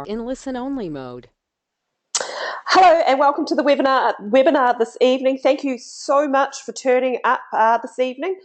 in listen-only mode. Hello and welcome to the webinar this evening. Thank you so much for turning up this evening.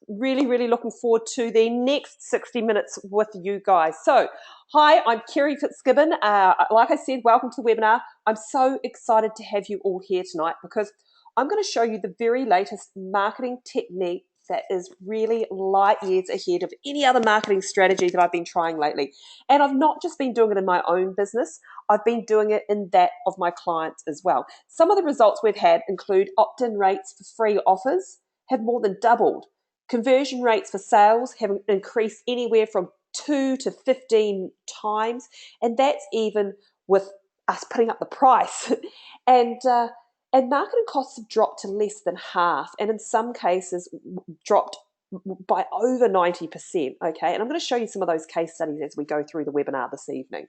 Really looking forward to the next 60 minutes with you guys. So, hi, I'm Kerry Fitzgibbon. Like I said, welcome to the webinar. I'm so excited to have you all here tonight because I'm going to show you the very latest marketing technique that is really light years ahead of any other marketing strategy that I've been trying lately. And I've not just been doing it in my own business, I've been doing it in that of my clients as well. Some of the results we've had include opt-in rates for free offers have more than doubled. Conversion rates for sales have increased anywhere from 2 to 15 times, and that's even with us putting up the price. and marketing costs have dropped to less than half, and in some cases dropped by over 90%, okay? And I'm going to show you some of those case studies as we go through the webinar this evening.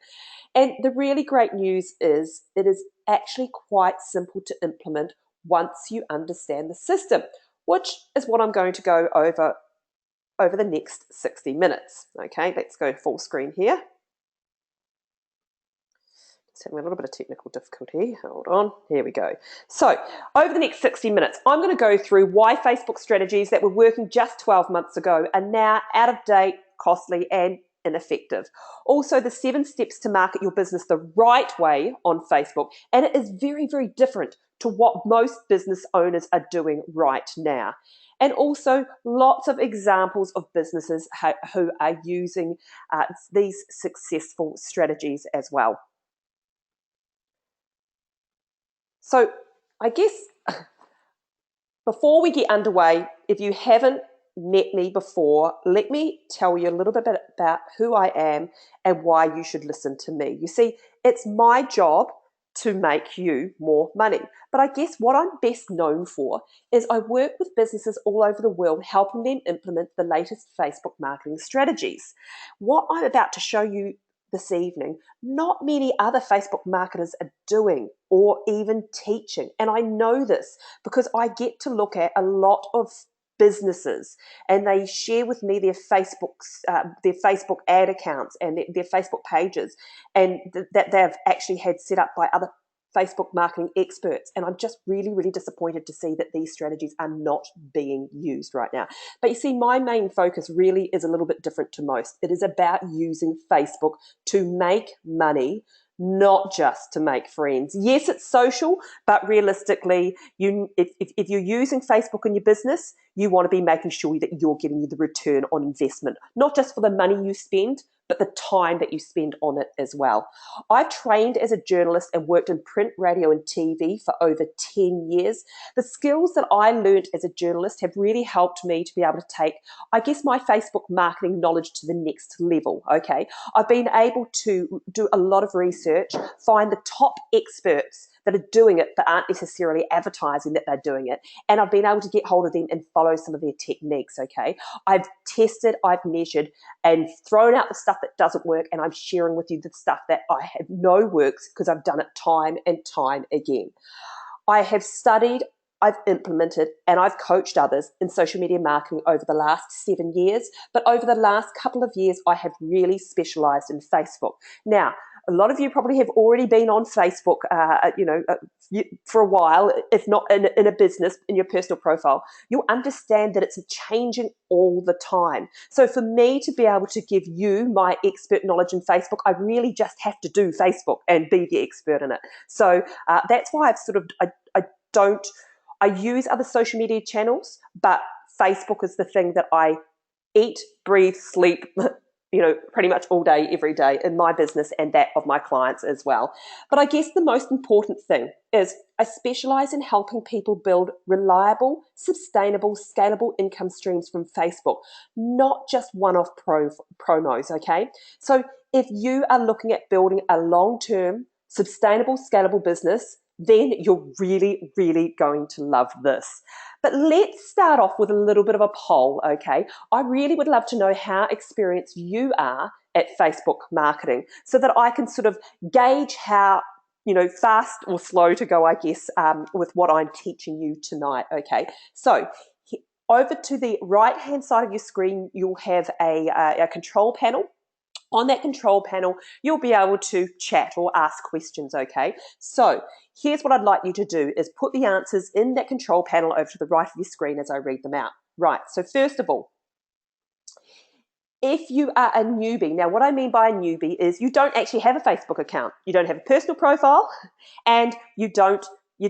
And the really great news is it is actually quite simple to implement once you understand the system, which is what I'm going to go over the next 60 minutes, okay? Let's go full screen here. Having a little bit of technical difficulty. Hold on. Here we go. So over the next 60 minutes, I'm going to go through why Facebook strategies that were working just 12 months ago are now out of date, costly, and ineffective. Also, the 7 steps to market your business the right way on Facebook. And it is very different to what most business owners are doing right now. And also lots of examples of businesses who are using these successful strategies as well. So I guess before we get underway, if you haven't met me before, let me tell you a little bit about who I am and why you should listen to me. You see, it's my job to make you more money. But I guess what I'm best known for is I work with businesses all over the world, helping them implement the latest Facebook marketing strategies. What I'm about to show you this evening, not many other Facebook marketers are doing or even teaching. And I know this because I get to look at a lot of businesses and they share with me their Facebook ad accounts and their Facebook pages, and that they've actually had set up by other Facebook marketing experts. And I'm just really disappointed to see that these strategies are not being used right now. But you see, my main focus really is a little bit different to most. It is about using Facebook to make money, not just to make friends. Yes, it's social, but realistically, if you're using Facebook in your business, you want to be making sure that you're getting the return on investment, not just for the money you spend, but the time that you spend on it as well. I've trained as a journalist and worked in print, radio, and TV for over 10 years. The skills that I learned as a journalist have really helped me to be able to take, I guess, my Facebook marketing knowledge to the next level, okay? I've been able to do a lot of research, find the top experts that are doing it but aren't necessarily advertising that they're doing it, and I've been able to get hold of them and follow some of their techniques, okay? I've tested, I've measured, and thrown out the stuff that doesn't work, and I'm sharing with you the stuff that I know works because I've done it time and time again. I have studied, I've implemented, and I've coached others in social media marketing over the last 7 years, but over the last couple of years, I have really specialized in Facebook. Now, a lot of you probably have already been on Facebook, for a while, if not in a business, in your personal profile. You'll understand that it's changing all the time. So for me to be able to give you my expert knowledge in Facebook, I really just have to do Facebook and be the expert in it. So that's why I use other social media channels, but Facebook is the thing that I eat, breathe, sleep, pretty much all day, every day in my business and that of my clients as well. But I guess the most important thing is I specialize in helping people build reliable, sustainable, scalable income streams from Facebook, not just one-off promos, okay? So if you are looking at building a long-term, sustainable, scalable business, then you're really going to love this. But let's start off with a little bit of a poll, okay? I really would love to know how experienced you are at Facebook marketing so that I can sort of gauge how, fast or slow to go, I guess, with what I'm teaching you tonight, okay? So over to the right-hand side of your screen, you'll have a control panel. On that control panel, you'll be able to chat or ask questions, okay? So here's what I'd like you to do is put the answers in that control panel over to the right of your screen as I read them out. Right, so first of all, if you are a newbie, now what I mean by a newbie is you don't actually have a Facebook account, you don't have a personal profile, and you're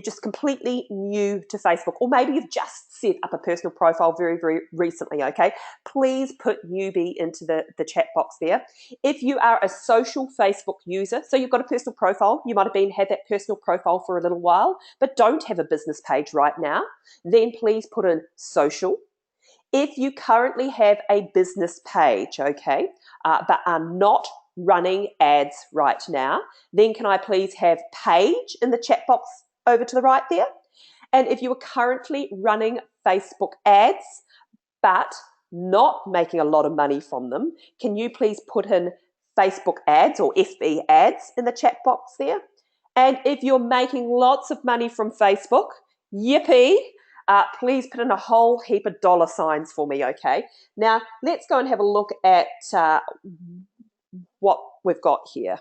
just completely new to Facebook, or maybe you've just set up a personal profile very, very recently, okay? Please put newbie into the chat box there. If you are a social Facebook user, so you've got a personal profile, you might have had that personal profile for a little while, but don't have a business page right now, then please put in social. If you currently have a business page, okay, but are not running ads right now, then can I please have page in the chat box over to the right there? And if you are currently running Facebook ads, but not making a lot of money from them, can you please put in Facebook ads or FB ads in the chat box there? And if you're making lots of money from Facebook, yippee, please put in a whole heap of dollar signs for me, okay? Now, let's go and have a look at what we've got here.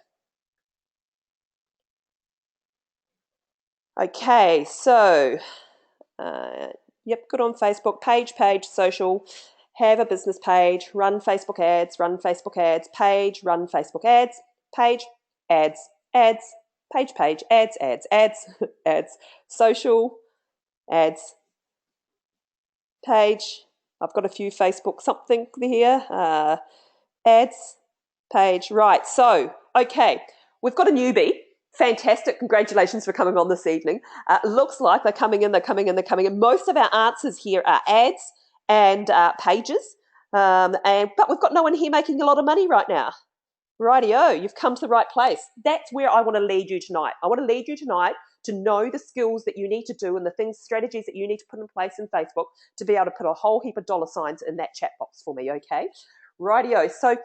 Okay, so, yep, good on Facebook, page, social, have a business page, run Facebook ads, page, run Facebook ads, page, ads, page, ads, ads, social, ads, page. I've got a few Facebook something here. Ads, page. Right. So, okay, we've got a newbie. Fantastic. Congratulations for coming on this evening. Looks like they're coming in. Most of our answers here are ads and pages. But we've got no one here making a lot of money right now. Rightio, you've come to the right place. That's where I want to lead you tonight. I want to lead you tonight to know the skills that you need to do and the strategies that you need to put in place in Facebook to be able to put a whole heap of dollar signs in that chat box for me, okay? Rightio. So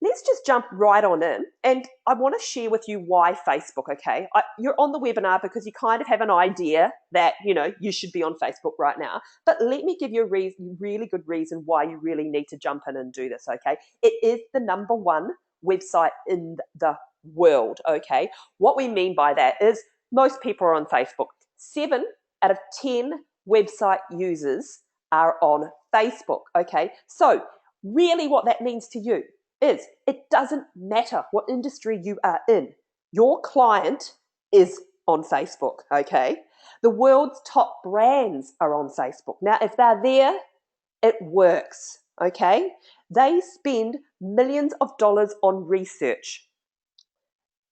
let's just jump right on in. And I want to share with you why Facebook, okay? You're on the webinar because you kind of have an idea that, you should be on Facebook right now. But let me give you a really good reason why you really need to jump in and do this, okay? It is the #1 website in the world, okay? What we mean by that is most people are on Facebook. 7 out of 10 website users are on Facebook, okay? So really what that means to you is it doesn't matter what industry you are in. Your client is on Facebook, okay? The world's top brands are on Facebook. Now, if they're there, it works, okay? They spend millions of dollars on research.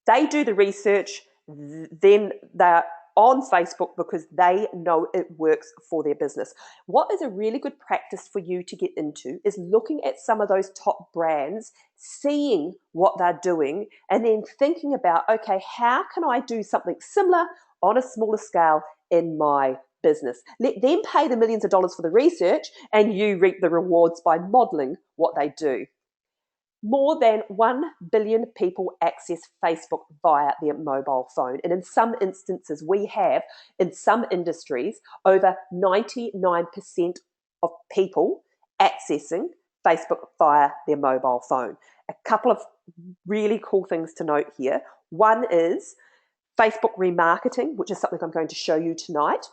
They do the research, then they're on Facebook because they know it works for their business. What is a really good practice for you to get into is looking at some of those top brands, seeing what they're doing, and then thinking about, okay, how can I do something similar on a smaller scale in my business? Let them pay the millions of dollars for the research and you reap the rewards by modeling what they do. More than 1 billion people access Facebook via their mobile phone. And in some instances, we have, in some industries, over 99% of people accessing Facebook via their mobile phone. A couple of really cool things to note here. One is Facebook remarketing, which is something I'm going to show you tonight,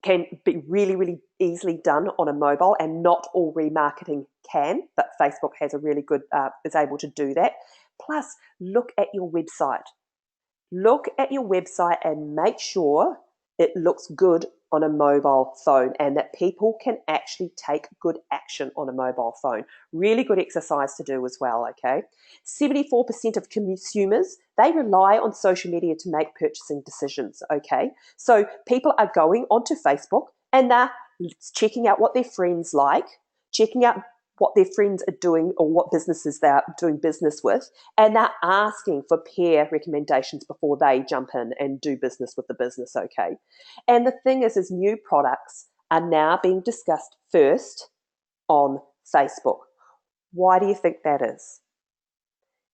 can be really, really easily done on a mobile, and not all remarketing can, but Facebook has a really good, is able to do that. Plus, look at your website. Look at your website and make sure it looks good on a mobile phone and that people can actually take good action on a mobile phone. Really good exercise to do as well, okay? 74% of consumers, they rely on social media to make purchasing decisions, okay? So people are going onto Facebook and they're checking out what their friends like, checking out what their friends are doing or what businesses they're doing business with, and they're asking for peer recommendations before they jump in and do business with the business, okay? And the thing is new products are now being discussed first on Facebook. Why do you think that is?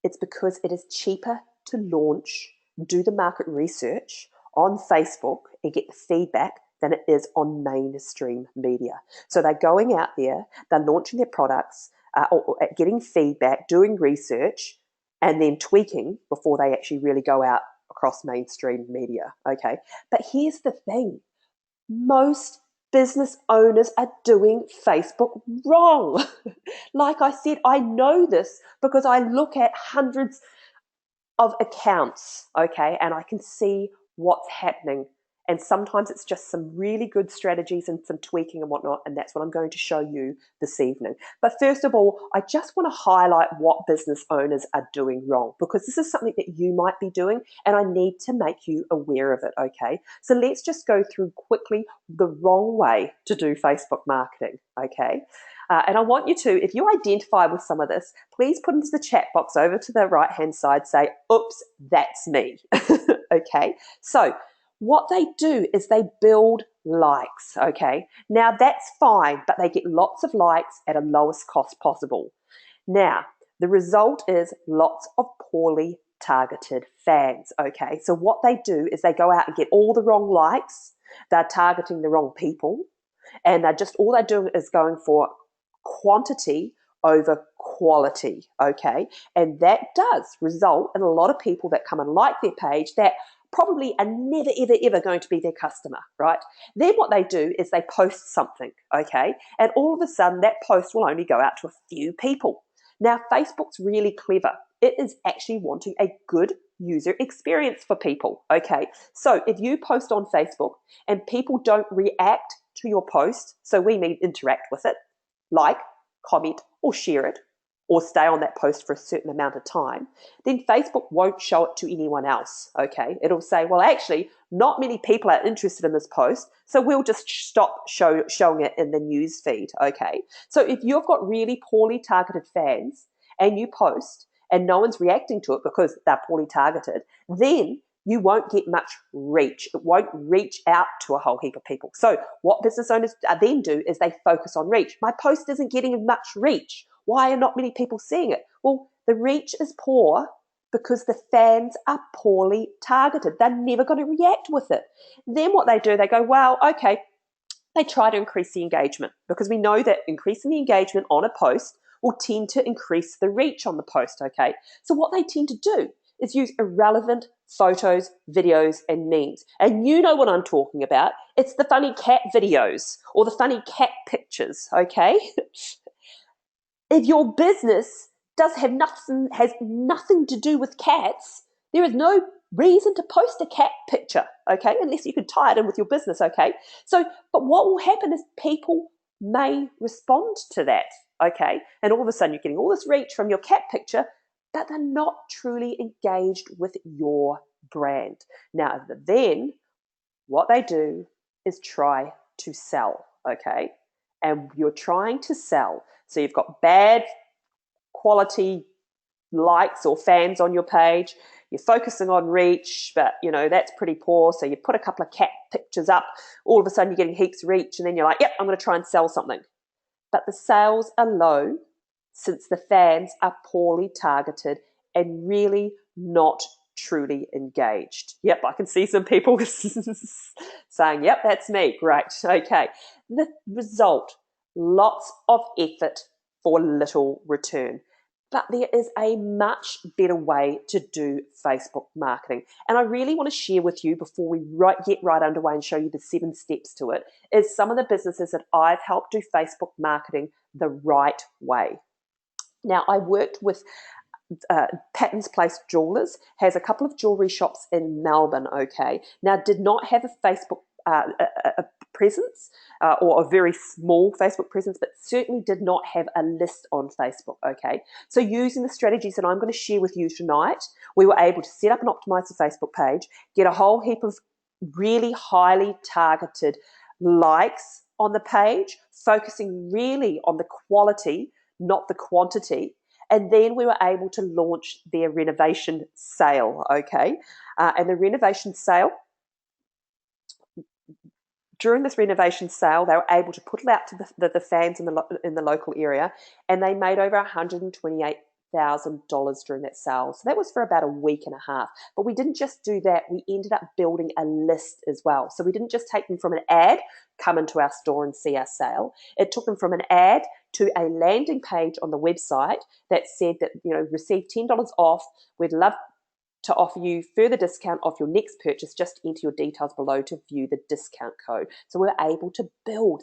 It's because it is cheaper to launch, do the market research on Facebook and get the feedback than it is on mainstream media. So they're going out there, they're launching their products, or getting feedback, doing research, and then tweaking before they actually really go out across mainstream media, okay? But here's the thing. Most business owners are doing Facebook wrong. Like I said, I know this because I look at hundreds of accounts, okay, and I can see what's happening. And sometimes it's just some really good strategies and some tweaking and whatnot, and that's what I'm going to show you this evening. But first of all, I just want to highlight what business owners are doing wrong, because this is something that you might be doing, and I need to make you aware of it, okay? So let's just go through quickly the wrong way to do Facebook marketing, okay? And I want you to, if you identify with some of this, please put into the chat box over to the right-hand side, say, oops, that's me, okay? So what they do is they build likes, okay? Now that's fine, but they get lots of likes at a lowest cost possible. Now, the result is lots of poorly targeted fans, okay? So what they do is they go out and get all the wrong likes, they're targeting the wrong people, and all they're doing is going for quantity over quality, okay? And that does result in a lot of people that come and like their page that probably are never, ever, ever going to be their customer, right? Then what they do is they post something, okay? And all of a sudden that post will only go out to a few people. Now, Facebook's really clever. It is actually wanting a good user experience for people, okay? So if you post on Facebook and people don't react to your post, so we mean interact with it, like, comment, or share it, or stay on that post for a certain amount of time, then Facebook won't show it to anyone else, okay? It'll say, well, actually, not many people are interested in this post, so we'll just stop showing it in the news feed, okay? So if you've got really poorly targeted fans and you post and no one's reacting to it because they're poorly targeted, then you won't get much reach. It won't reach out to a whole heap of people. So what business owners then do is they focus on reach. My post isn't getting much reach. Why are not many people seeing it? Well, the reach is poor because the fans are poorly targeted. They're never going to react with it. Then what they do, they go, well, okay, they try to increase the engagement, because we know that increasing the engagement on a post will tend to increase the reach on the post, okay? So what they tend to do is use irrelevant photos, videos, and memes. And you know what I'm talking about. It's the funny cat videos or the funny cat pictures, okay? If your business has nothing to do with cats, there is no reason to post a cat picture, okay? Unless you can tie it in with your business, okay? So, but what will happen is people may respond to that, okay? And all of a sudden you're getting all this reach from your cat picture, but they're not truly engaged with your brand. Now, then what they do is try to sell, okay? And you're trying to sell. So you've got bad quality likes or fans on your page. You're focusing on reach, but that's pretty poor. So you put a couple of cat pictures up. All of a sudden you're getting heaps of reach, and then you're like, yep, I'm going to try and sell something. But the sales are low since the fans are poorly targeted and really not truly engaged. Yep, I can see some people saying, yep, that's me. Great. Okay. The result, lots of effort for little return. But there is a much better way to do Facebook marketing. And I really want to share with you, before we get right underway and show you the 7 steps to it, is some of the businesses that I've helped do Facebook marketing the right way. Now, I worked with Patton's Place Jewelers, has a couple of jewelry shops in Melbourne, okay? Now, did not have a Facebook a presence or a very small Facebook presence, but certainly did not have a list on Facebook, okay? So using the strategies that I'm going to share with you tonight, we were able to set up and optimize the Facebook page, get a whole heap of really highly targeted likes on the page, focusing really on the quality, not the quantity. And then we were able to launch their renovation sale, okay? And the renovation sale, during this renovation sale, they were able to put it out to the fans in the local area, and they made over during that sale. So that was for about a week and a half. But we didn't just do that. We ended up building a list as well. So we didn't just take them from an ad, come into our store and see our sale. It took them from an ad to a landing page on the website that said that, receive $10 off. We'd love to offer you further discount off your next purchase. Just enter your details below to view the discount code. So we're able to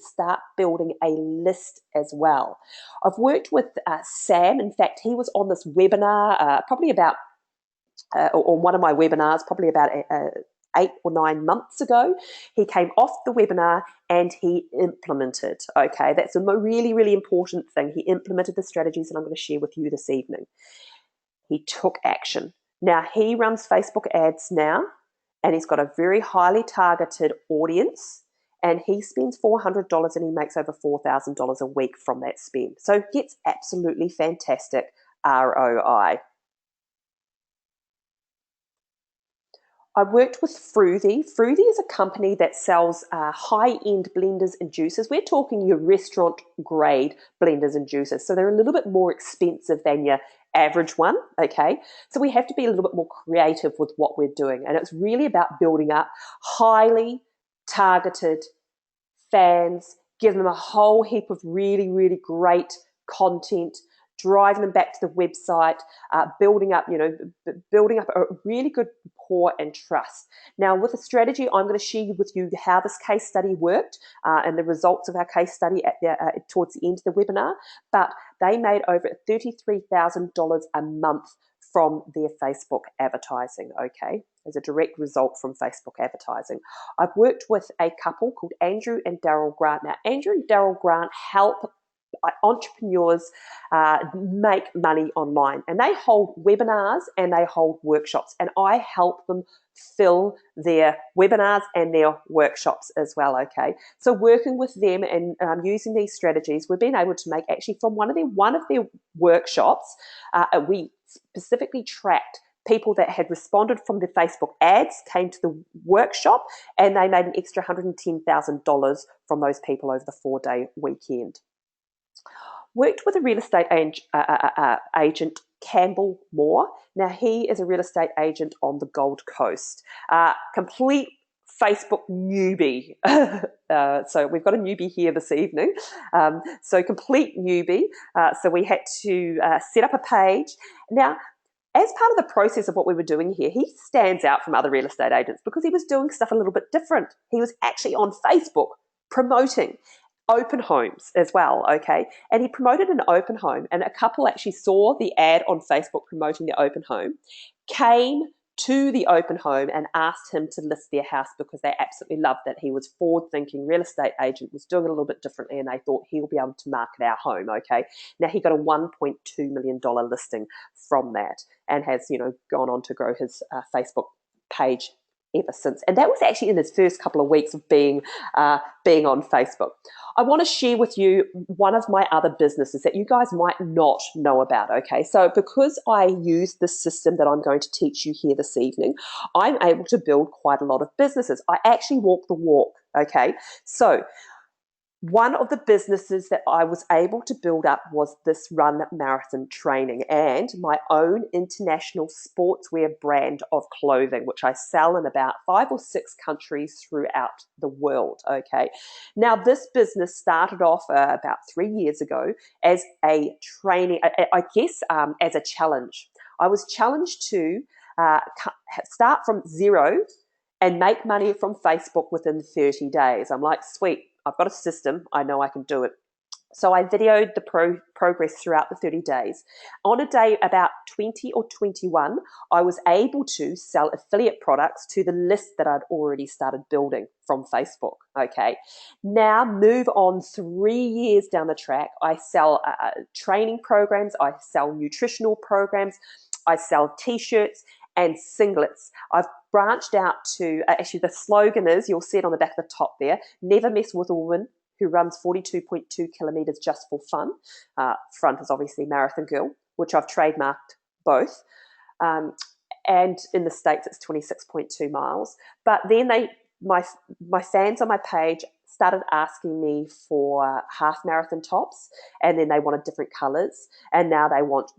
start building a list as well. I've worked with Sam. In fact, he was on this webinar probably about, or one of my webinars, probably about 8 or 9 months ago. He came off the webinar and he implemented. Okay, that's a really, really important thing. He implemented the strategies that I'm going to share with you this evening. He took action. Now, he runs Facebook ads now, and he's got a very highly targeted audience, and he spends $400 and he makes over $4,000 a week from that spend. So he gets absolutely fantastic ROI. I worked with Fruity. Fruity is a company that sells high-end blenders and juicers. We're talking your restaurant-grade blenders and juicers. So they're a little bit more expensive than your average one, okay? So we have to be a little bit more creative with what we're doing. And it's really about building up highly targeted fans, give them a whole heap of really, really great content, driving them back to the website, building up a really good rapport and trust. Now, with a strategy, I'm going to share with you how this case study worked and the results of our case study towards the end of the webinar. But they made over $33,000 a month from their Facebook advertising, okay, as a direct result from Facebook advertising. I've worked with a couple called Andrew and Daryl Grant. Now, Andrew and Daryl Grant help entrepreneurs make money online, and they hold webinars and they hold workshops, and I help them fill their webinars and their workshops as well. Okay, so working with them and using these strategies, we've been able to make actually from one of their workshops, we specifically tracked people that had responded from the Facebook ads, came to the workshop, and they made an extra $110,000 from those people over the 4-day weekend. Worked with a real estate agent, Campbell Moore. Now, he is a real estate agent on the Gold Coast. Complete Facebook newbie. So we've got a newbie here this evening. So complete newbie. So we had to set up a page. Now, as part of the process of what we were doing here, he stands out from other real estate agents because he was doing stuff a little bit different. He was actually on Facebook promoting open homes as well, okay? And he promoted an open home, and a couple actually saw the ad on Facebook promoting the open home, came to the open home and asked him to list their house because they absolutely loved that he was forward-thinking real estate agent, was doing it a little bit differently, and they thought he'll be able to market our home, okay? Now, he got a $1.2 million listing from that and has, gone on to grow his Facebook page ever since. And that was actually in his first couple of weeks of being on Facebook. I want to share with you one of my other businesses that you guys might not know about, okay? So because I use the system that I'm going to teach you here this evening, I'm able to build quite a lot of businesses. I actually walk the walk, okay? So one of the businesses that I was able to build up was this Run Marathon Training and my own international sportswear brand of clothing, which I sell in about 5 or 6 countries throughout the world, okay? Now, this business started off about 3 years ago as a training, I guess, as a challenge. I was challenged to start from zero and make money from Facebook within 30 days. I'm like, sweet. I've got a system. I know I can do it. So I videoed the progress throughout the 30 days. On a day about 20 or 21, I was able to sell affiliate products to the list that I'd already started building from Facebook, okay? Now move on 3 years down the track. I sell training programs. I sell nutritional programs. I sell T-shirts and singlets. I've branched out to, actually the slogan is, you'll see it on the back of the top there, never mess with a woman who runs 42.2 kilometres just for fun. Front is obviously Marathon Girl, which I've trademarked both. And in the States, it's 26.2 miles. But then my fans on my page started asking me for half marathon tops, and then they wanted different colors, and now they want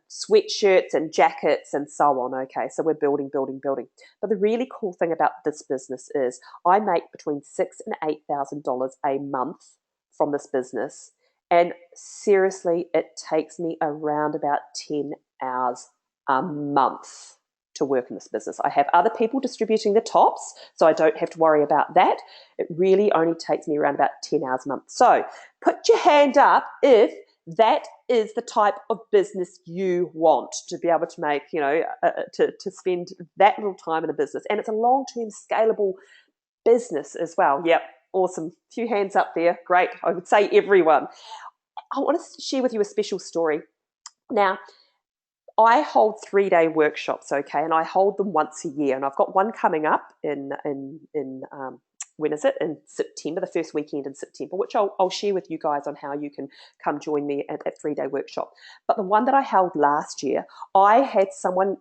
sweatshirts and jackets and so on. Okay, so we're building. But the really cool thing about this business is I make between $6,000 and $8,000 a month from this business, and seriously, it takes me around about 10 hours a month to work in this business. I have other people distributing the tops, so I don't have to worry about that. It really only takes me around about 10 hours a month. So put your hand up if that is the type of business you want to be able to make, to spend that little time in a business. And it's a long-term scalable business as well. Yep, awesome. Few hands up there. Great. I would say everyone. I want to share with you a special story. Now, I hold 3-day workshops, okay, and I hold them once a year, and I've got one coming up in when is it? In September, the first weekend in September, which I'll share with you guys on how you can come join me at that 3-day workshop. But the one that I held last year, I had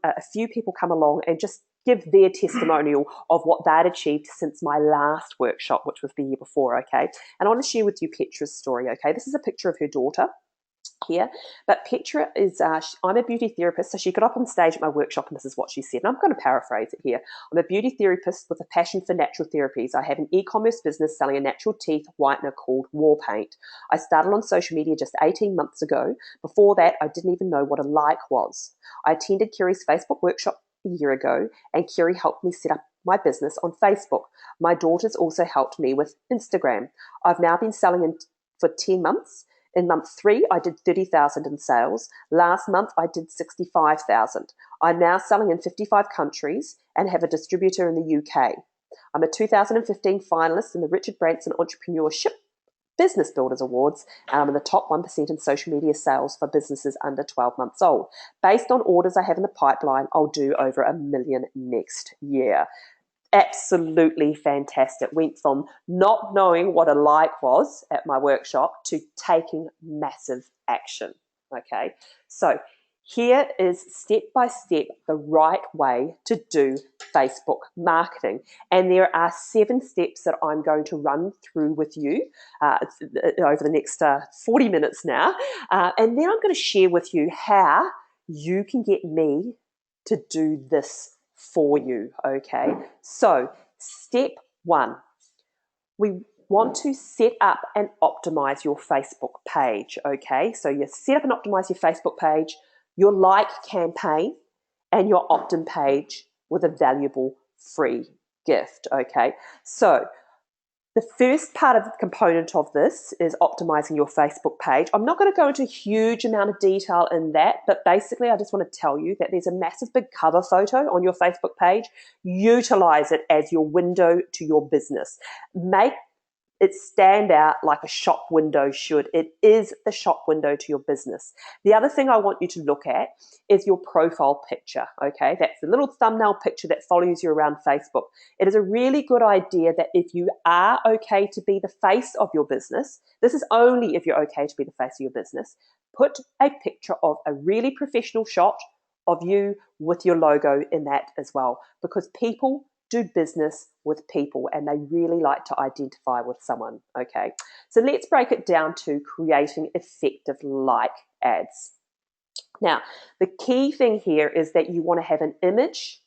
a few people come along and just give their testimonial of what they'd achieved since my last workshop, which was the year before, okay? And I want to share with you Petra's story, okay? This is a picture of her daughter here, but Petra is I'm a beauty therapist, so she got up on stage at my workshop and this is what she said, and I'm going to paraphrase it here. I'm a beauty therapist with a passion for natural therapies. I have an e-commerce business selling a natural teeth whitener called War Paint. I started on social media just 18 months ago. Before that, I didn't even know what a like was. I attended Kerry's Facebook workshop a year ago, and Kerry helped me set up my business on Facebook. My daughters also helped me with Instagram. I've now been selling for 10 months. In month 3, I did 30,000 in sales. Last month, I did 65,000. I'm now selling in 55 countries and have a distributor in the UK. I'm a 2015 finalist in the Richard Branson Entrepreneurship Business Builders Awards, and I'm in the top 1% in social media sales for businesses under 12 months old. Based on orders I have in the pipeline, I'll do over $1 million next year. Absolutely fantastic. Went from not knowing what a like was at my workshop to taking massive action. Okay, so here is step by step the right way to do Facebook marketing, and there are 7 steps that I'm going to run through with you over the next 40 minutes now, and then I'm going to share with you how you can get me to do this for you, okay? So step 1, we want to set up and optimize your Facebook page, okay? So you set up and optimize your Facebook page, your like campaign, and your opt-in page with a valuable free gift, okay? So the first part of the component of this is optimizing your Facebook page. I'm not going to go into a huge amount of detail in that, but basically I just want to tell you that there's a massive big cover photo on your Facebook page. Utilize it as your window to your business. Make it stand out like a shop window should. It is the shop window to your business. The other thing I want you to look at is your profile picture, okay? That's the little thumbnail picture that follows you around Facebook. It is a really good idea that if you are okay to be the face of your business, this is only if you're okay to be the face of your business, put a picture of a really professional shot of you with your logo in that as well, because people do business with people and they really like to identify with someone, okay? So let's break it down to creating effective like ads. Now, the key thing here is that you want to have an image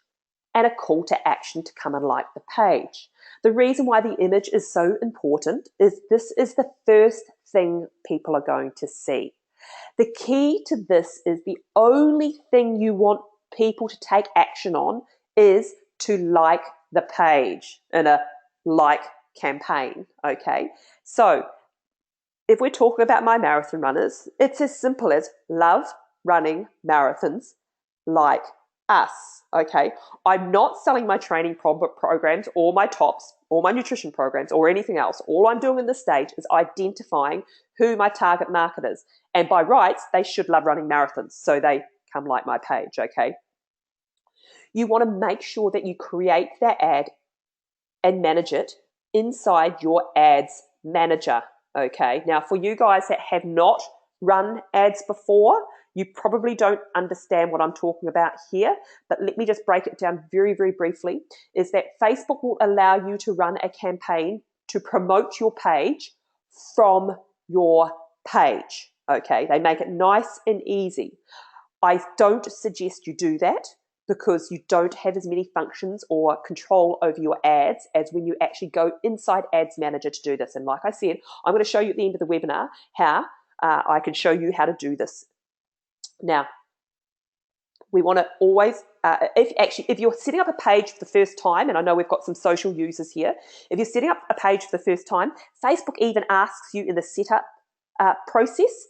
and a call to action to come and like the page. The reason why the image is so important is this is the first thing people are going to see. The key to this is the only thing you want people to take action on is to like the page in a like campaign, okay? So if we're talking about my marathon runners, it's as simple as love running marathons like us, okay? I'm not selling my training programs or my tops or my nutrition programs or anything else. All I'm doing in this stage is identifying who my target market is. And by rights, they should love running marathons, so they come like my page, okay? You want to make sure that you create that ad and manage it inside your ads manager, okay? Now, for you guys that have not run ads before, you probably don't understand what I'm talking about here, but let me just break it down very, very briefly, is that Facebook will allow you to run a campaign to promote your page from your page. Okay, they make it nice and easy. I don't suggest you do that because you don't have as many functions or control over your ads as when you actually go inside Ads Manager to do this. And like I said, I'm going to show you at the end of the webinar how I can show you how to do this. Now, we want to always, if you're setting up a page for the first time, and I know we've got some social users here, if you're setting up a page for the first time, Facebook even asks you in the setup process,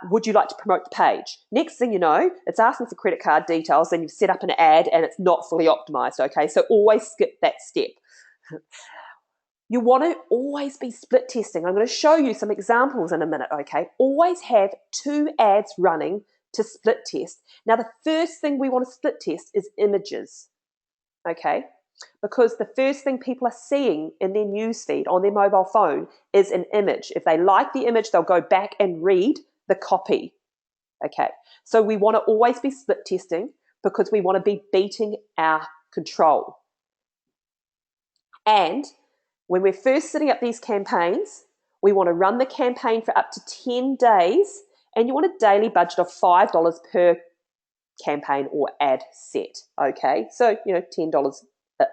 would you like to promote the page? Next thing you know, it's asking for credit card details, and you've set up an ad and it's not fully optimized, okay? So always skip that step. You want to always be split testing. I'm going to show you some examples in a minute, okay? Always have 2 ads running to split test. Now, the first thing we want to split test is images, okay? Because the first thing people are seeing in their newsfeed on their mobile phone is an image. If they like the image, they'll go back and read the copy, okay? So we want to always be split testing because we want to be beating our control. And when we're first setting up these campaigns, we want to run the campaign for up to 10 days, and you want a daily budget of $5 per campaign or ad set, okay? So, $10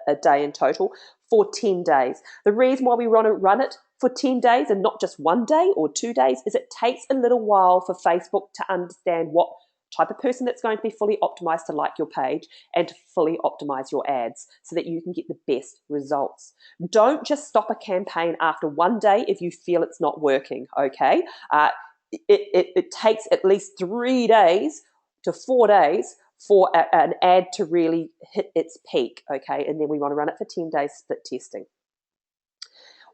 a day in total for 10 days. The reason why we want to run it for 10 days and not just 1 day or 2 days is it takes a little while for Facebook to understand what type of person that's going to be fully optimized to like your page and to fully optimize your ads so that you can get the best results. Don't just stop a campaign after 1 day if you feel it's not working, okay? It takes at least 3 days to 4 days for an ad to really hit its peak, okay? And then we want to run it for 10 days split testing.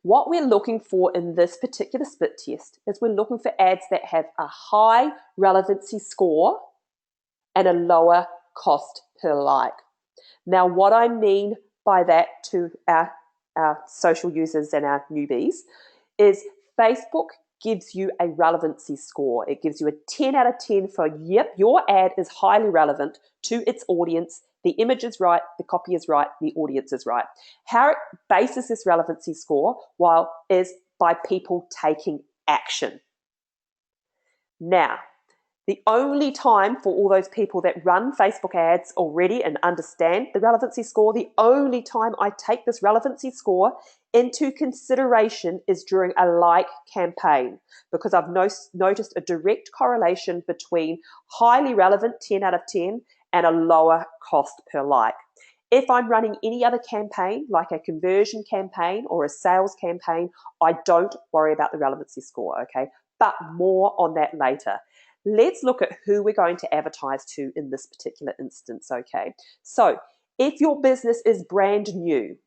What we're looking for in this particular split test is we're looking for ads that have a high relevancy score and a lower cost per like. Now, what I mean by that to our social users and our newbies is Facebook gives you a relevancy score. It gives you a 10 out of 10 for, yep, your ad is highly relevant to its audience. The image is right, the copy is right, the audience is right. How it bases this relevancy score is by people taking action. Now, the only time for all those people that run Facebook ads already and understand the relevancy score, the only time I take this relevancy score into consideration is during a like campaign, because I've noticed a direct correlation between highly relevant 10 out of 10 and a lower cost per like. If I'm running any other campaign, like a conversion campaign or a sales campaign, I don't worry about the relevancy score, okay? But more on that later. Let's look at who we're going to advertise to in this particular instance, okay? So if your business is brand new,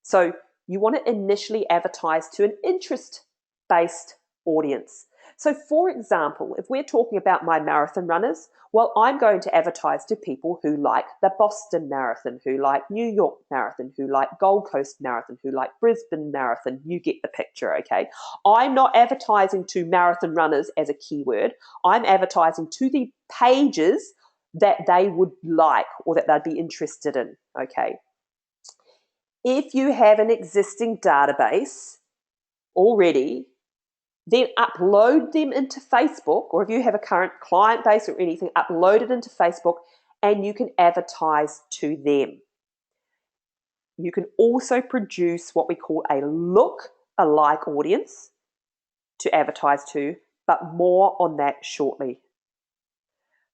so you want to initially advertise to an interest-based audience. So for example, if we're talking about my marathon runners, well, I'm going to advertise to people who like the Boston Marathon, who like New York Marathon, who like Gold Coast Marathon, who like Brisbane Marathon. You get the picture, okay? I'm not advertising to marathon runners as a keyword. I'm advertising to the pages that they would like or that they'd be interested in, okay? If you have an existing database already, then upload them into Facebook, or if you have a current client base or anything, upload it into Facebook and you can advertise to them. You can also produce what we call a look-alike audience to advertise to, but more on that shortly.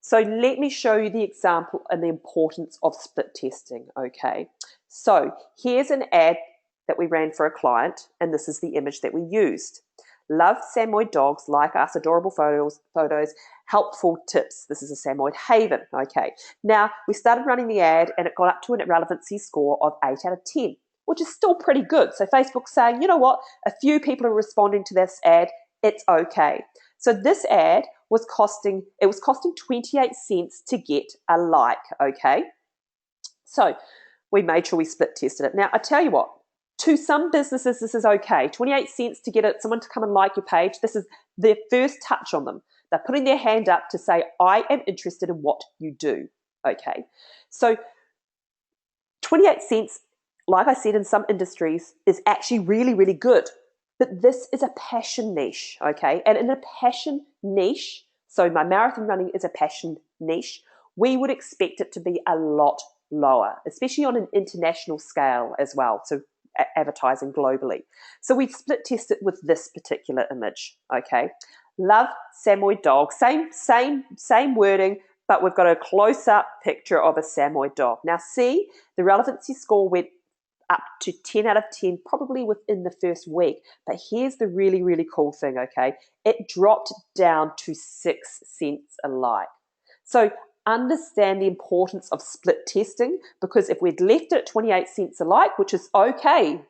So let me show you the example and the importance of split testing, okay? So here's an ad that we ran for a client, and this is the image that we used. Love Samoyed dogs, like us, adorable photos, helpful tips. This is a Samoyed haven, okay. Now, we started running the ad and it got up to a relevancy score of 8 out of 10, which is still pretty good. So Facebook's saying, you know what, a few people are responding to this ad, it's okay. So this ad was costing 28 cents to get a like, okay. So we made sure we split tested it. Now, I tell you what, to some businesses, this is okay. 28 cents to get someone to come and like your page. This is their first touch on them. They're putting their hand up to say, I am interested in what you do. Okay. So 28 cents, like I said, in some industries is actually really, really good. But this is a passion niche, okay? And in a passion niche, so my marathon running is a passion niche, we would expect it to be a lot lower, especially on an international scale as well, so advertising globally. So we split tested with this particular image, okay? Love Samoyed dog, same wording, but we've got a close-up picture of a Samoyed dog. Now see, the relevancy score went up to 10 out of 10 probably within the first week. But here's the really, really cool thing, okay? It dropped down to 6 cents a like. So understand the importance of split testing, because if we'd left it at 28 cents a like, which is okay,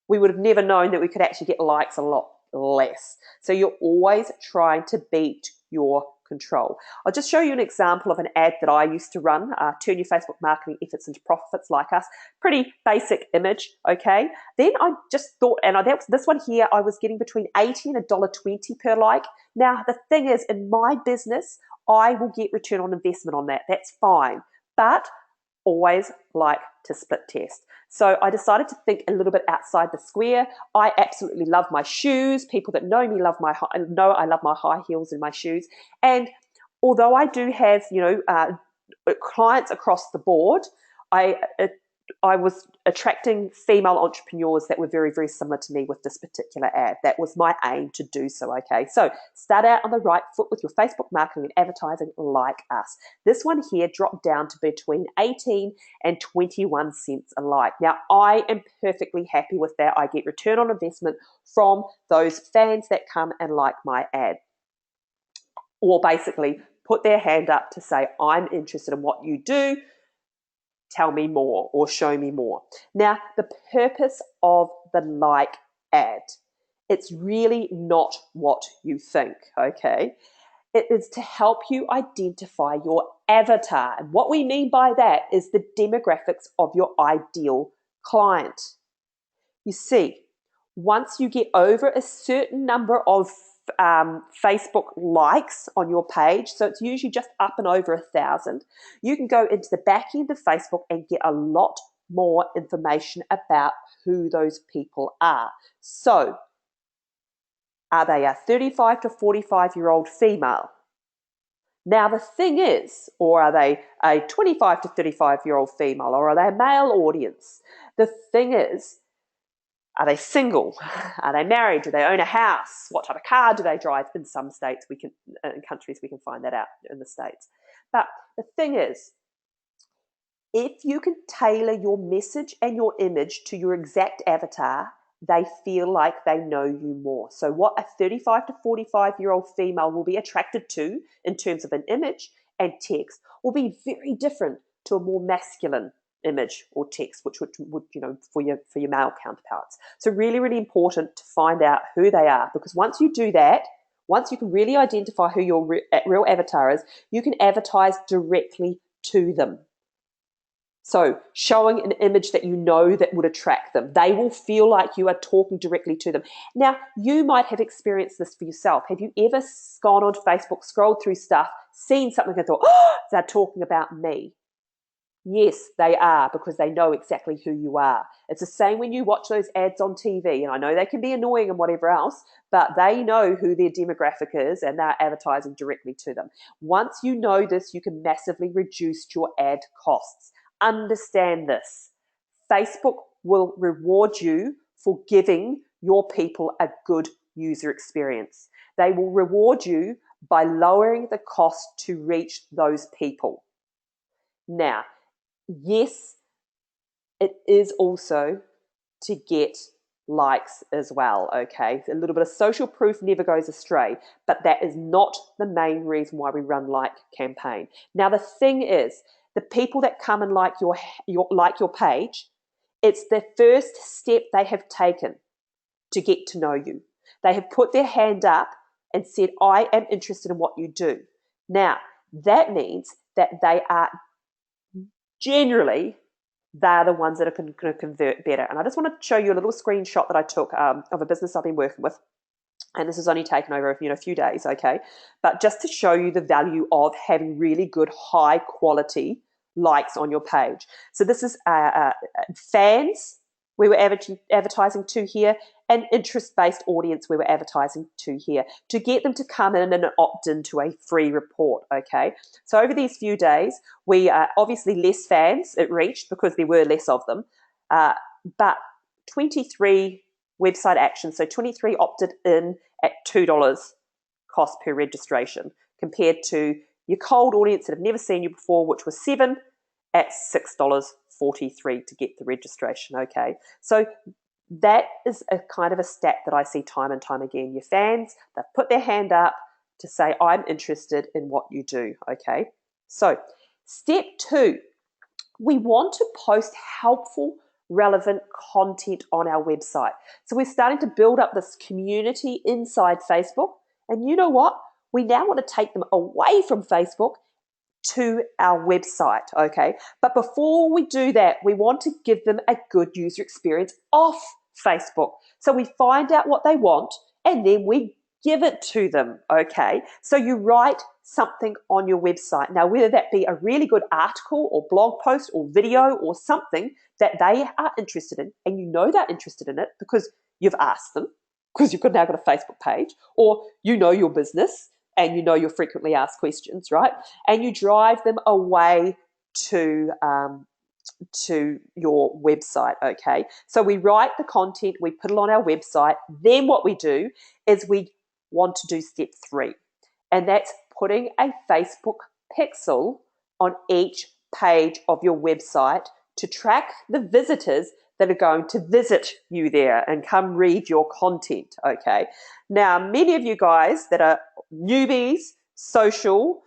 we would have never known that we could actually get likes a lot less. So you're always trying to beat your control. I'll just show you an example of an ad that I used to run, turn your Facebook marketing efforts into profits like us. Pretty basic image, okay? Then I just thought, and this one here, I was getting between 80 and $1.20 per like. Now, the thing is, in my business, I will get return on investment on that. That's fine. But always like to split test. So I decided to think a little bit outside the square. I absolutely love my shoes. People that know me know I love my high heels and my shoes. And although I do have, clients across the board, I was attracting female entrepreneurs that were very, very similar to me with this particular ad. That was my aim to do so, okay? So start out on the right foot with your Facebook marketing and advertising like us. This one here dropped down to between 18 and 21 cents a like. Now, I am perfectly happy with that. I get return on investment from those fans that come and like my ad, or basically put their hand up to say, I'm interested in what you do. Tell me more or show me more. Now, the purpose of the like ad, it's really not what you think, okay? It is to help you identify your avatar. And what we mean by that is the demographics of your ideal client. You see, once you get over a certain number of Facebook likes on your page, so it's usually just up and over 1,000, you can go into the back end of Facebook and get a lot more information about who those people are. So, are they a 35 to 45-year-old female? Now the thing is, or are they a 25 to 35-year-old female, or are they a male audience? The thing is, are they single? Are they married? Do they own a house? What type of car do they drive? In some states, in countries, we can find that out in the States. But the thing is, if you can tailor your message and your image to your exact avatar, they feel like they know you more. So what a 35 to 45-year-old female will be attracted to in terms of an image and text will be very different to a more masculine image or text, which would for your male counterparts. So really, really important to find out who they are, because once you do that, once you can really identify who your real avatar is, you can advertise directly to them. So showing an image that you know that would attract them. They will feel like you are talking directly to them. Now, you might have experienced this for yourself. Have you ever gone on Facebook, scrolled through stuff, seen something and thought, oh, they're talking about me? Yes, they are, because they know exactly who you are. It's the same when you watch those ads on TV, and I know they can be annoying and whatever else, but they know who their demographic is and they're advertising directly to them. Once you know this, you can massively reduce your ad costs. Understand this. Facebook will reward you for giving your people a good user experience. They will reward you by lowering the cost to reach those people. Now, yes, it is also to get likes as well, okay? A little bit of social proof never goes astray, but that is not the main reason why we run like campaign. Now, the thing is, the people that come and like your page, it's the first step they have taken to get to know you. They have put their hand up and said, I am interested in what you do. Now, that means that they are generally, they're the ones that are going to convert better. And I just want to show you a little screenshot that I took of a business I've been working with. And this has only taken over a few days, okay? But just to show you the value of having really good, high quality likes on your page. So this is fans we were advertising to here, and interest-based audience we were advertising to here, to get them to come in and opt into a free report, okay? So over these few days, we obviously less fans it reached because there were less of them, but 23 website actions, so 23 opted in at $2 cost per registration, compared to your cold audience that have never seen you before, which was 7 at $6.43 to get the registration, okay? So that is a kind of a stat that I see time and time again. Your fans, they've put their hand up to say, I'm interested in what you do, okay? So step 2, we want to post helpful, relevant content on our website. So we're starting to build up this community inside Facebook. And you know what? We now want to take them away from Facebook to our website, okay? But before we do that, we want to give them a good user experience off Facebook. So we find out what they want and then we give it to them, okay? So you write something on your website. Now, whether that be a really good article or blog post or video or something that they are interested in, and you know they're interested in it because you've asked them, because you've now got a Facebook page, or you know your business and you know your frequently asked questions, right? And you drive them away to your website, okay? So we write the content, we put it on our website. Then what we do is we want to do step 3, and that's putting a Facebook pixel on each page of your website to track the visitors that are going to visit you there and come read your content, okay? Now, many of you guys that are newbies, social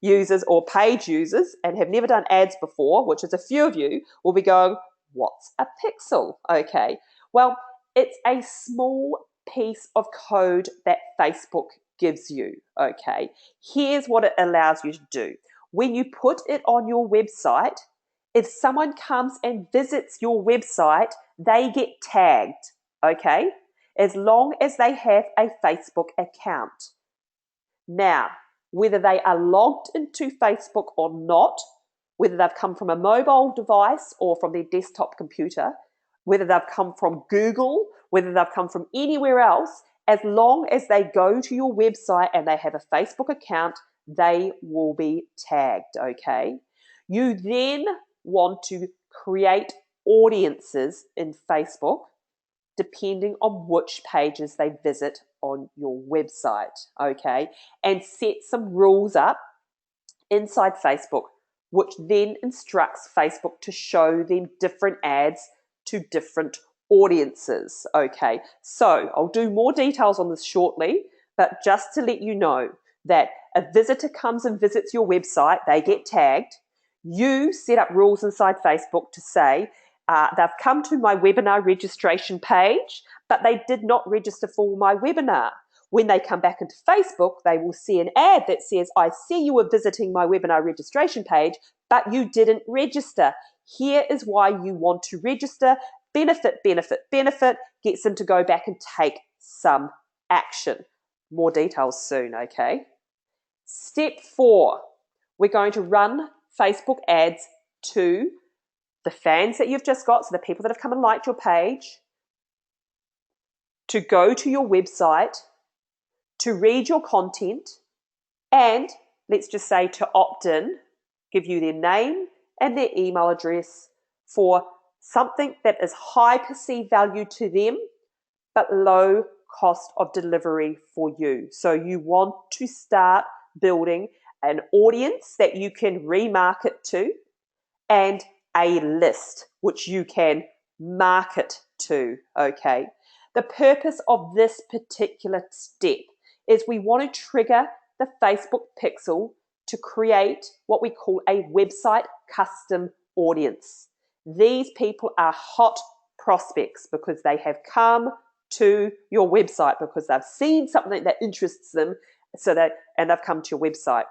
users or page users and have never done ads before, which is a few of you, will be going, what's a pixel? Okay, well, it's a small piece of code that Facebook gives you, okay? Here's what it allows you to do. When you put it on your website, if someone comes and visits your website, they get tagged, okay? As long as they have a Facebook account. Now, whether they are logged into Facebook or not, whether they've come from a mobile device or from their desktop computer, whether they've come from Google, whether they've come from anywhere else, as long as they go to your website and they have a Facebook account, they will be tagged, okay? You then want to create audiences in Facebook depending on which pages they visit on your website, okay? And set some rules up inside Facebook, which then instructs Facebook to show them different ads to different audiences, okay? So I'll do more details on this shortly, but just to let you know that a visitor comes and visits your website, they get tagged. You set up rules inside Facebook to say, they've come to my webinar registration page, but they did not register for my webinar. When they come back into Facebook, they will see an ad that says, I see you were visiting my webinar registration page, but you didn't register. Here is why you want to register. Benefit, benefit, benefit. Gets them to go back and take some action. More details soon, okay? Step 4, we're going to run Facebook ads to the fans that you've just got, so the people that have come and liked your page, to go to your website, to read your content, and let's just say to opt in, give you their name and their email address for something that is high perceived value to them, but low cost of delivery for you. So you want to start building an audience that you can remarket to and a list which you can market to, okay? The purpose of this particular step is we want to trigger the Facebook pixel to create what we call a website custom audience. These people are hot prospects because they have come to your website because they've seen something that interests them, and they've come to your website.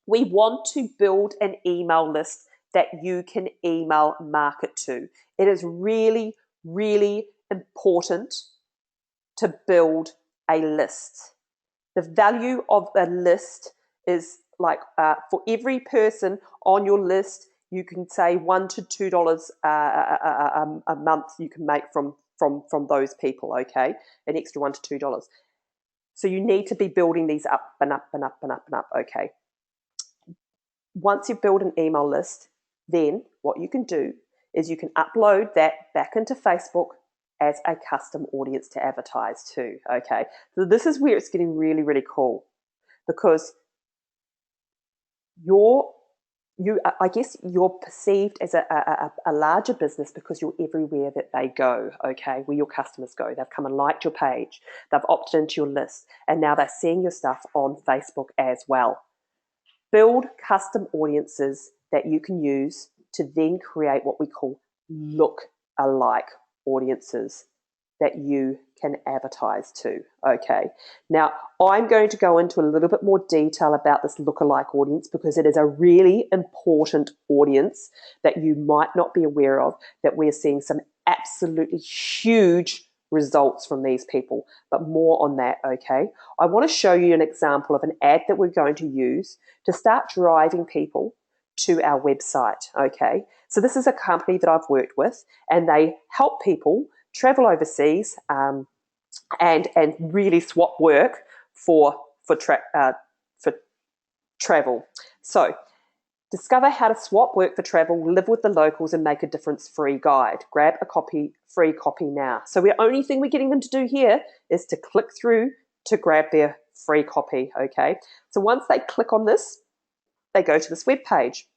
We want to build an email list that you can email market to. It is really, really important to build a list. The value of a list is like for every person on your list, You can say $1 to $2 a month you can make from those people, okay? An extra $1 to $2. So you need to be building these up and up and up and up and up, okay? Once you build an email list, then what you can do is you can upload that back into Facebook as a custom audience to advertise to, okay? So this is where it's getting really, really cool, because I guess you're perceived as a larger business because you're everywhere that they go, okay, where your customers go. They've come and liked your page, they've opted into your list, and now they're seeing your stuff on Facebook as well. Build custom audiences that you can use to then create what we call look-alike audiences that you can advertise to, okay? Now, I'm going to go into a little bit more detail about this look-alike audience because it is a really important audience that you might not be aware of, that we're seeing some absolutely huge results from these people, but more on that, okay? I want to show you an example of an ad that we're going to use to start driving people to our website, okay? So this is a company that I've worked with, and they help people travel overseas and really swap work for travel. So discover how to swap work for travel, live with the locals, and make a difference free guide. Grab a free copy now. So the only thing we're getting them to do here is to click through to grab their free copy, okay? So once they click on this, they go to this web page,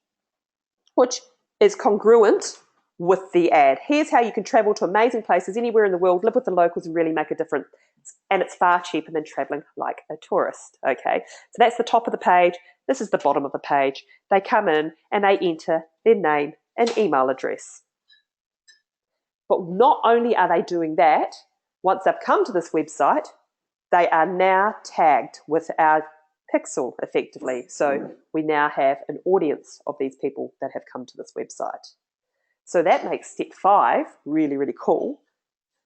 which is congruent with the ad. Here's how you can travel to amazing places anywhere in the world, live with the locals, and really make a difference. And it's far cheaper than traveling like a tourist, okay? So that's the top of the page. This is the bottom of the page. They come in and they enter their name and email address. But not only are they doing that, once they've come to this website, they are now tagged with our pixel effectively. So we now have an audience of these people that have come to this website. So that makes step 5 really, really cool,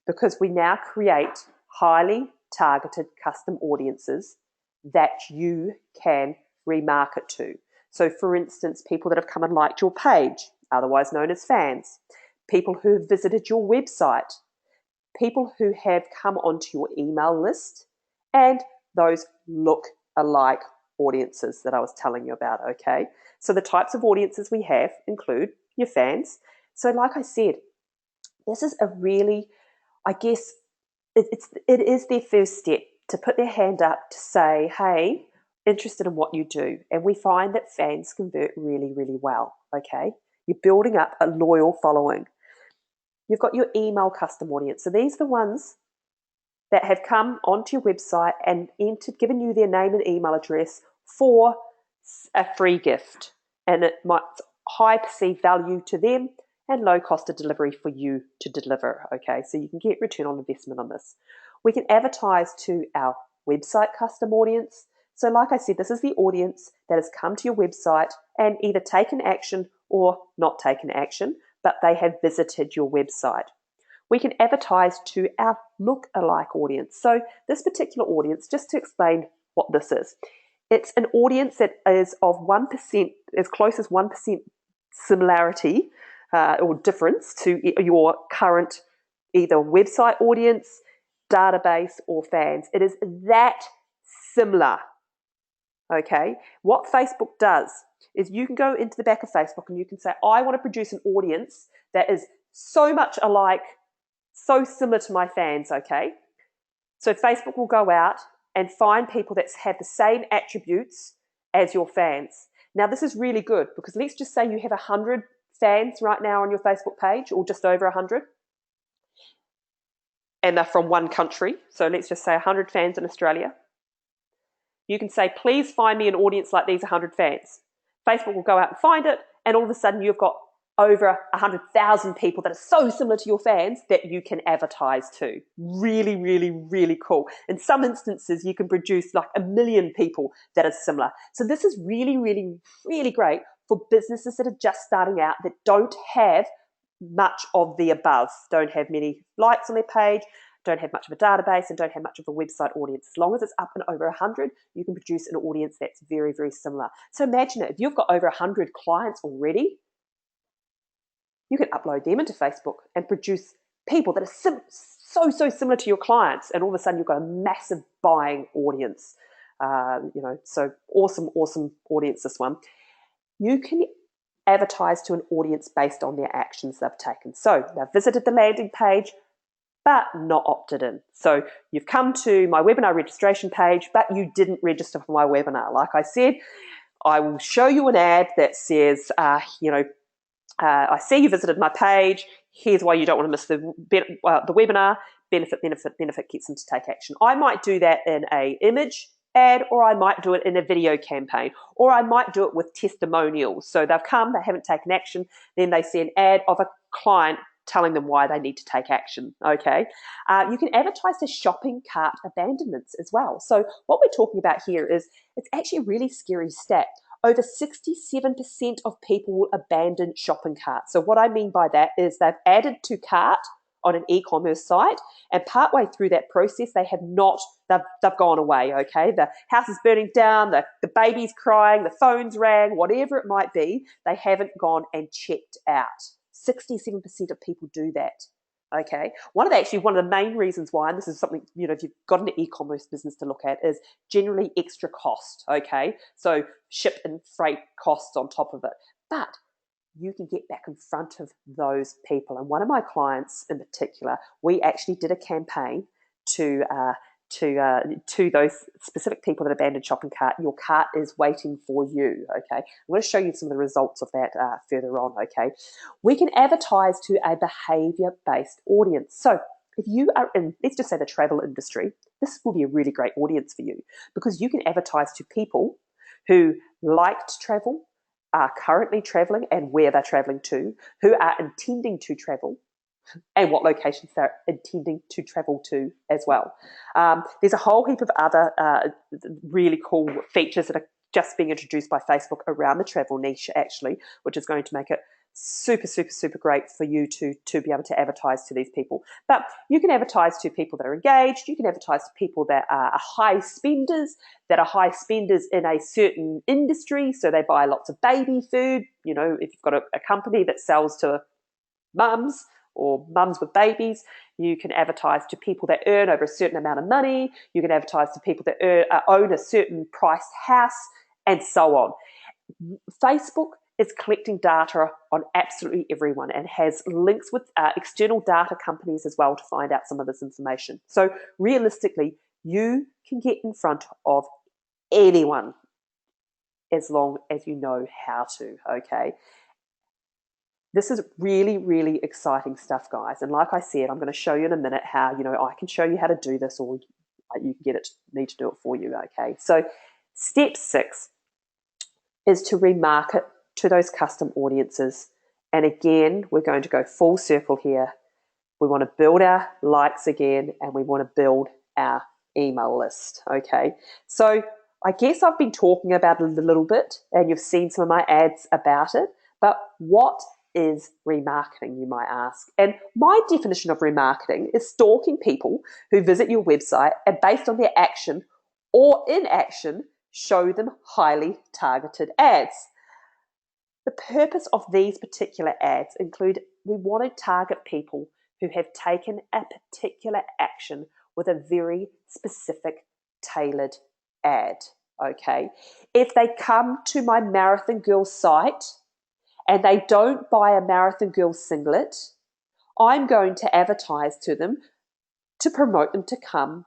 because we now create highly targeted custom audiences that you can remarket to. So for instance, people that have come and liked your page, otherwise known as fans, people who have visited your website, people who have come onto your email list, and those look-alike audiences that I was telling you about, okay? So the types of audiences we have include your fans. So like I said, this is a really, I guess, it is their first step to put their hand up to say, hey, interested in what you do. And we find that fans convert really, really well, okay? You're building up a loyal following. You've got your email custom audience. So these are the ones that have come onto your website and given you their name and email address for a free gift. And it might high perceived value to them and low cost of delivery for you to deliver, okay? So you can get return on investment on this. We can advertise to our website custom audience. So like I said, this is the audience that has come to your website and either taken action or not taken action, but they have visited your website. We can advertise to our look-alike audience. So this particular audience, just to explain what this is, it's an audience that is of 1%, as close as 1% similarity or difference to your current either website audience, database, or fans. It is that similar, okay? What Facebook does is you can go into the back of Facebook and you can say, I want to produce an audience that is so much alike, so similar to my fans, okay? So Facebook will go out and find people that have the same attributes as your fans. Now, this is really good because let's just say you have 100 fans right now on your Facebook page, or just over 100, and they're from one country. So let's just say 100 fans in Australia. You can say, please find me an audience like these 100 fans. Facebook will go out and find it, and all of a sudden you've got over 100,000 people that are so similar to your fans that you can advertise to. Really, really, really cool. In some instances, you can produce like 1 million people that are similar. So this is really, really, really great for businesses that are just starting out, that don't have much of the above, don't have many likes on their page, don't have much of a database, and don't have much of a website audience. As long as it's up and over 100, you can produce an audience that's very, very similar. So imagine it, if you've got over 100 clients already, you can upload them into Facebook and produce people that are so similar to your clients, and all of a sudden you've got a massive buying audience. So awesome audience, this one. You can advertise to an audience based on their actions they've taken. So they've visited the landing page, but not opted in. So you've come to my webinar registration page, but you didn't register for my webinar. Like I said, I will show you an ad that says, I see you visited my page. Here's why you don't want to miss the webinar. Benefit gets them to take action. I might do that in an image ad, or I might do it in a video campaign, or I might do it with testimonials. So they've come, they haven't taken action, then they see an ad of a client telling them why they need to take action, okay? You can advertise to shopping cart abandonments as well. So what we're talking about here is, it's actually a really scary stat. Over 67% of people will abandon shopping carts. So what I mean by that is they've added to cart on an e-commerce site, and partway through that process, they've gone away, okay? The house is burning down, the baby's crying, the phone's rang, whatever it might be, they haven't gone and checked out. 67% of people do that, okay? One of the main reasons why, and this is something, if you've got an e-commerce business to look at, is generally extra cost, okay? So ship and freight costs on top of it. But you can get back in front of those people. And one of my clients in particular, we actually did a campaign to those specific people that abandoned shopping cart. Your cart is waiting for you, okay? I'm going to show you some of the results of that further on, okay? We can advertise to a behavior-based audience. So if you are in, let's just say, the travel industry, this will be a really great audience for you, because you can advertise to people who like to travel, are currently traveling and where they're traveling to, who are intending to travel, and what locations they're intending to travel to as well. There's a whole heap of other really cool features that are just being introduced by Facebook around the travel niche, actually, which is going to make it super great for you to be able to advertise to these people. But you can advertise to people that are engaged. You can advertise to people that are high spenders, in a certain industry. So they buy lots of baby food. If you've got a company that sells to mums or mums with babies, you can advertise to people that earn over a certain amount of money. You can advertise to people that own a certain priced house, and so on. Facebook is collecting data on absolutely everyone and has links with external data companies as well to find out some of this information. So realistically, you can get in front of anyone as long as you know how to, okay? This is really exciting stuff, guys. And like I said, I'm going to show you in a minute how, I can show you how to do this, or you can need to do it for you, okay? So step 6 is to remarket to those custom audiences. And again, we're going to go full circle here. We want to build our likes again, and we want to build our email list, okay? So I guess I've been talking about it a little bit, and you've seen some of my ads about it, but what is remarketing, you might ask? And my definition of remarketing is stalking people who visit your website, and based on their action or inaction, show them highly targeted ads. The purpose of these particular ads include, we want to target people who have taken a particular action with a very specific tailored ad, okay? If they come to my Marathon Girl site and they don't buy a Marathon Girl singlet, I'm going to advertise to them to promote them to come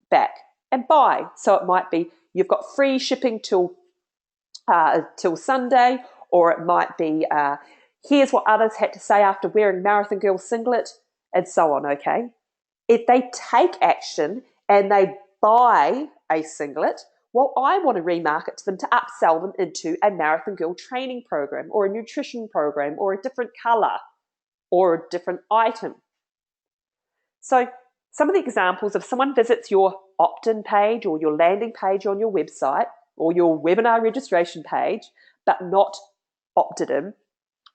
back and buy. So it might be, you've got free shipping till Sunday, or it might be, here's what others had to say after wearing Marathon Girl singlet, and so on, okay? If they take action and they buy a singlet, well, I want to remarket to them to upsell them into a Marathon Girl training program, or a nutrition program, or a different color, or a different item. So some of the examples, if someone visits your opt-in page or your landing page on your website or your webinar registration page, but not opted in,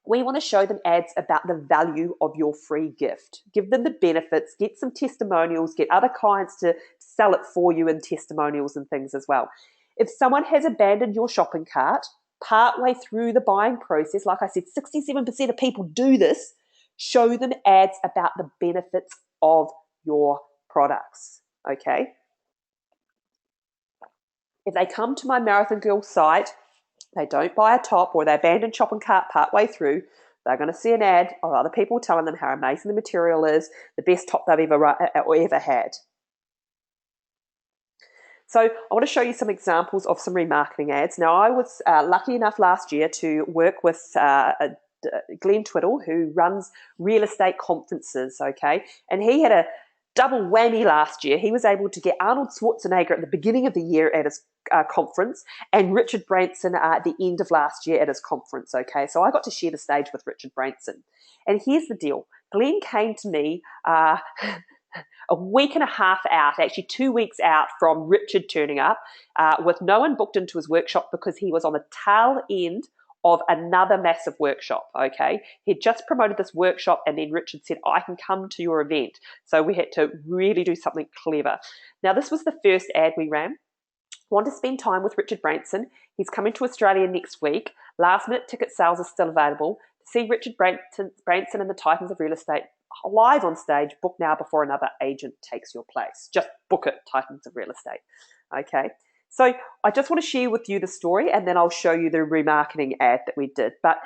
we want to show them ads about the value of your free gift. Give them the benefits, get some testimonials, get other clients to sell it for you in testimonials and things as well. If someone has abandoned your shopping cart, partway through the buying process, like I said, 67% of people do this, show them ads about the benefits of your products, okay? If they come to my Marathon Girl site, they don't buy a top or they abandon shopping cart partway through, they're going to see an ad of other people telling them how amazing the material is, the best top they've ever had. So I want to show you some examples of some remarketing ads. Now, I was lucky enough last year to work with Glenn Twiddle, who runs real estate conferences, okay? And he had a double whammy last year. He was able to get Arnold Schwarzenegger at the beginning of the year at his conference and Richard Branson at the end of last year at his conference, okay? So I got to share the stage with Richard Branson. And here's the deal. Glenn came to me a week and a half out, actually 2 weeks out from Richard turning up, with no one booked into his workshop because he was on the tail end of another massive workshop, okay? He'd just promoted this workshop and then Richard said, I can come to your event. So we had to really do something clever. Now, this was the first ad we ran. Want to spend time with Richard Branson. He's coming to Australia next week. Last minute ticket sales are still available. To see Richard Branson and the Titans of Real Estate live on stage, book now before another agent takes your place. Just book it, Titans of Real Estate. Okay. So I just want to share with you the story and then I'll show you the remarketing ad that we did. But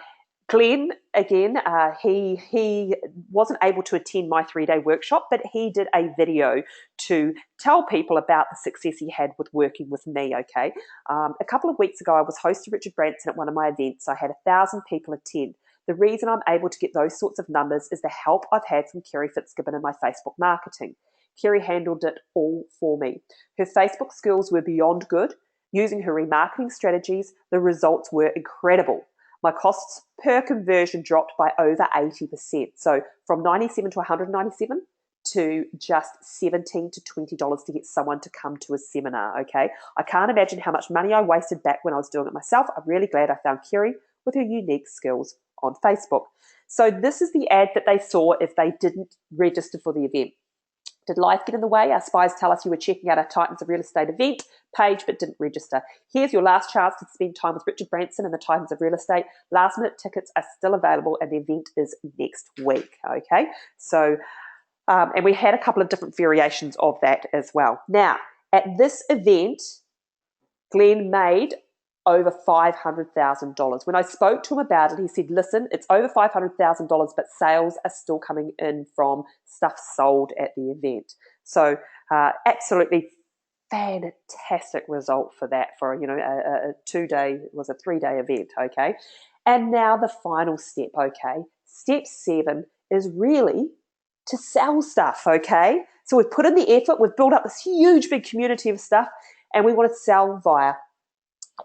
Glenn, again, he wasn't able to attend my 3-day workshop, but he did a video to tell people about the success he had with working with me, okay? A couple of weeks ago, I was hosting Richard Branson at one of my events. I had 1,000 people attend. The reason I'm able to get those sorts of numbers is the help I've had from Kerry Fitzgibbon in my Facebook marketing. Kerry handled it all for me. Her Facebook skills were beyond good. Using her remarketing strategies, the results were incredible. My costs per conversion dropped by over 80%. So from $97 to $197 to just $17 to $20 to get someone to come to a seminar, okay? I can't imagine how much money I wasted back when I was doing it myself. I'm really glad I found Kerry with her unique skills on Facebook. So this is the ad that they saw if they didn't register for the event. Did life get in the way? Our spies tell us you were checking out our Titans of Real Estate event page but didn't register. Here's your last chance to spend time with Richard Branson and the Titans of Real Estate. Last minute tickets are still available and the event is next week, okay? So, and we had a couple of different variations of that as well. Now, at this event, Glenn made over $500,000. When I spoke to him about it, he said, listen, it's over $500,000, but sales are still coming in from stuff sold at the event. So absolutely fantastic result for that, for, you know, a 2-day, was a 3-day event, okay? And now the final step, okay? Step 7 is really to sell stuff, okay? So we've put in the effort, we've built up this huge big community of stuff, and we want to sell via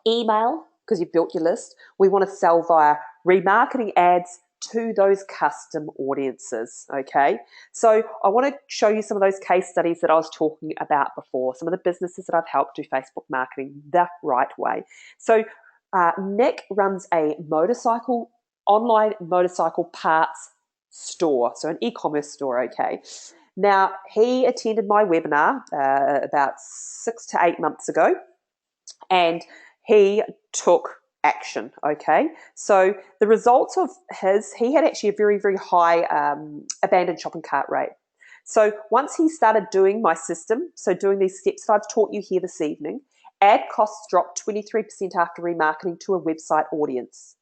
email, because you've built your list. We want to sell via remarketing ads to those custom audiences, okay? So I want to show you some of those case studies that I was talking about before, some of the businesses that I've helped do Facebook marketing the right way. So Nick runs a online motorcycle parts store, so an e-commerce store, okay? Now, he attended my webinar about 6 to 8 months ago, and he took action, okay? So the results of he had actually a very, very high abandoned shopping cart rate. So once he started doing my system, so doing these steps that I've taught you here this evening, ad costs dropped 23% after remarketing to a website audience,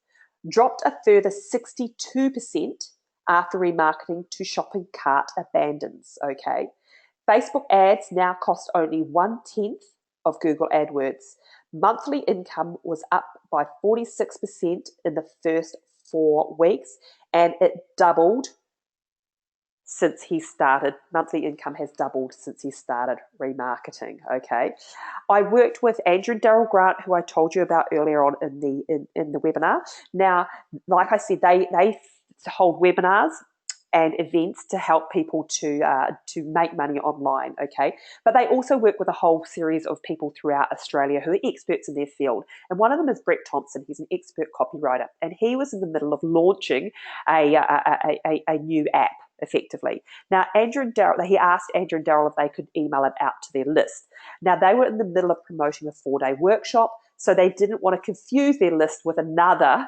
dropped a further 62% after remarketing to shopping cart abandons, okay? Facebook ads now cost only 1/10 of Google AdWords. Monthly income was up by 46% in the first 4 weeks, and it doubled since he started. Monthly income has doubled since he started remarketing, okay? I worked with Andrew and Daryl Grant, who I told you about earlier on in the webinar. Now, like I said, they hold webinars and events to help people to make money online, okay? But they also work with a whole series of people throughout Australia who are experts in their field. And one of them is Brett Thompson. He's an expert copywriter. And he was in the middle of launching a new app, effectively. Now, he asked Andrew and Daryl if they could email it out to their list. Now, they were in the middle of promoting a 4-day workshop. so they didn't want to confuse their list with another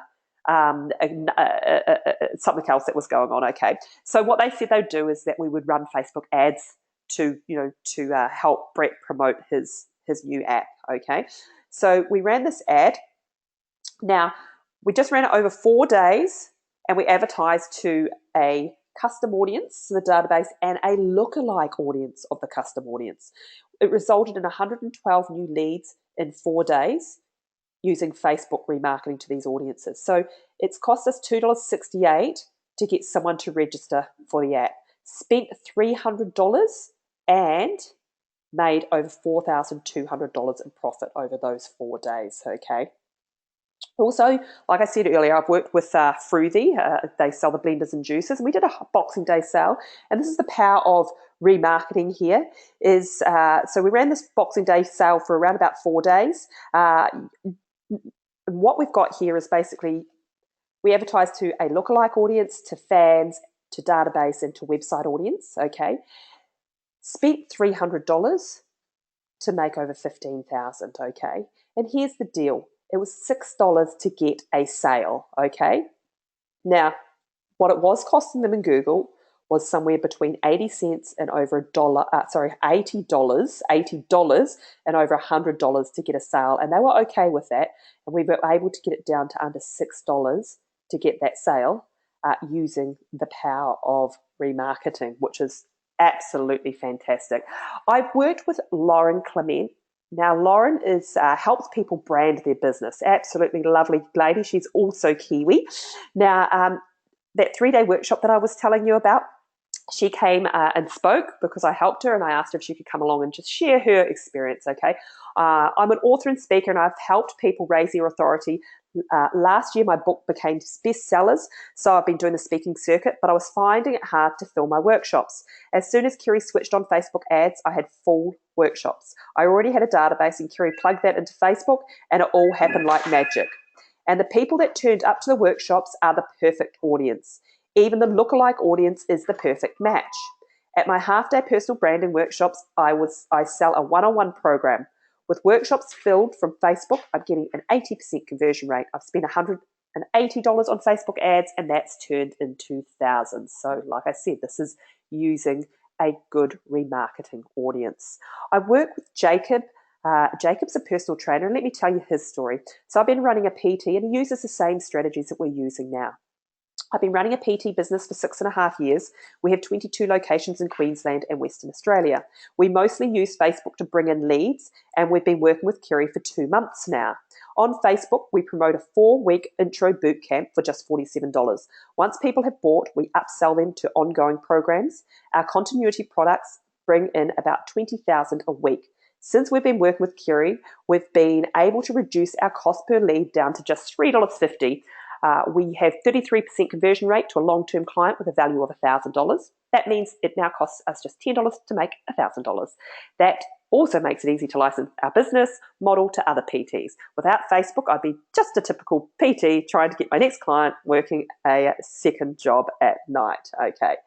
something else that was going on. Okay, so what they said they'd do is that we would run Facebook ads to help Brett promote his new app. Okay, so we ran this ad. Now we just ran it over 4 days, and we advertised to a custom audience in the database and a lookalike audience of the custom audience. It resulted in 112 new leads in 4 days using Facebook remarketing to these audiences. So it's cost us $2.68 to get someone to register for the app. Spent $300 and made over $4,200 in profit over those 4 days, okay? Also, like I said earlier, I've worked with Fruithy. They sell the blenders and juices. And we did a Boxing Day sale. And this is the power of remarketing here. So we ran this Boxing Day sale for around about 4 days. What we've got here is basically we advertise to a lookalike audience, to fans, to database, and to website audience, okay? Spent $300 to make over $15,000, okay? And here's the deal. It was $6 to get a sale, okay? Now, what it was costing them in Google was somewhere between 80 cents and over $80 and over $100 to get a sale. And they were okay with that. And we were able to get it down to under $6 to get that sale using the power of remarketing, which is absolutely fantastic. I've worked with Lauren Clement. Now, Lauren helps people brand their business. Absolutely lovely lady. She's also Kiwi. Now, that 3-day workshop that I was telling you about, she came and spoke because I helped her, and I asked her if she could come along and just share her experience, okay? I'm an author and speaker, and I've helped people raise their authority. Last year, my book became bestsellers, so I've been doing the speaking circuit, but I was finding it hard to fill my workshops. As soon as Kerry switched on Facebook ads, I had full workshops. I already had a database, and Kerry plugged that into Facebook, and it all happened like magic. And the people that turned up to the workshops are the perfect audience. Even the lookalike audience is the perfect match. At my half-day personal branding workshops, I sell a one-on-one program. With workshops filled from Facebook, I'm getting an 80% conversion rate. I've spent $180 on Facebook ads, and that's turned into thousands. So like I said, this is using a good remarketing audience. I work with Jacob. Jacob's a personal trainer, and let me tell you his story. So I've been running a PT, and he uses the same strategies that we're using now. I've been running a PT business for 6.5 years. We have 22 locations in Queensland and Western Australia. We mostly use Facebook to bring in leads, and we've been working with Kerry for 2 months now. On Facebook, we promote a 4-week intro boot camp for just $47. Once people have bought, we upsell them to ongoing programs. Our continuity products bring in about $20,000 a week. Since we've been working with Kerry, we've been able to reduce our cost per lead down to just $3.50. We have 33% conversion rate to a long-term client with a value of $1,000. That means it now costs us just $10 to make $1,000. That also makes it easy to license our business model to other PTs. Without Facebook, I'd be just a typical PT trying to get my next client working a second job at night. Okay.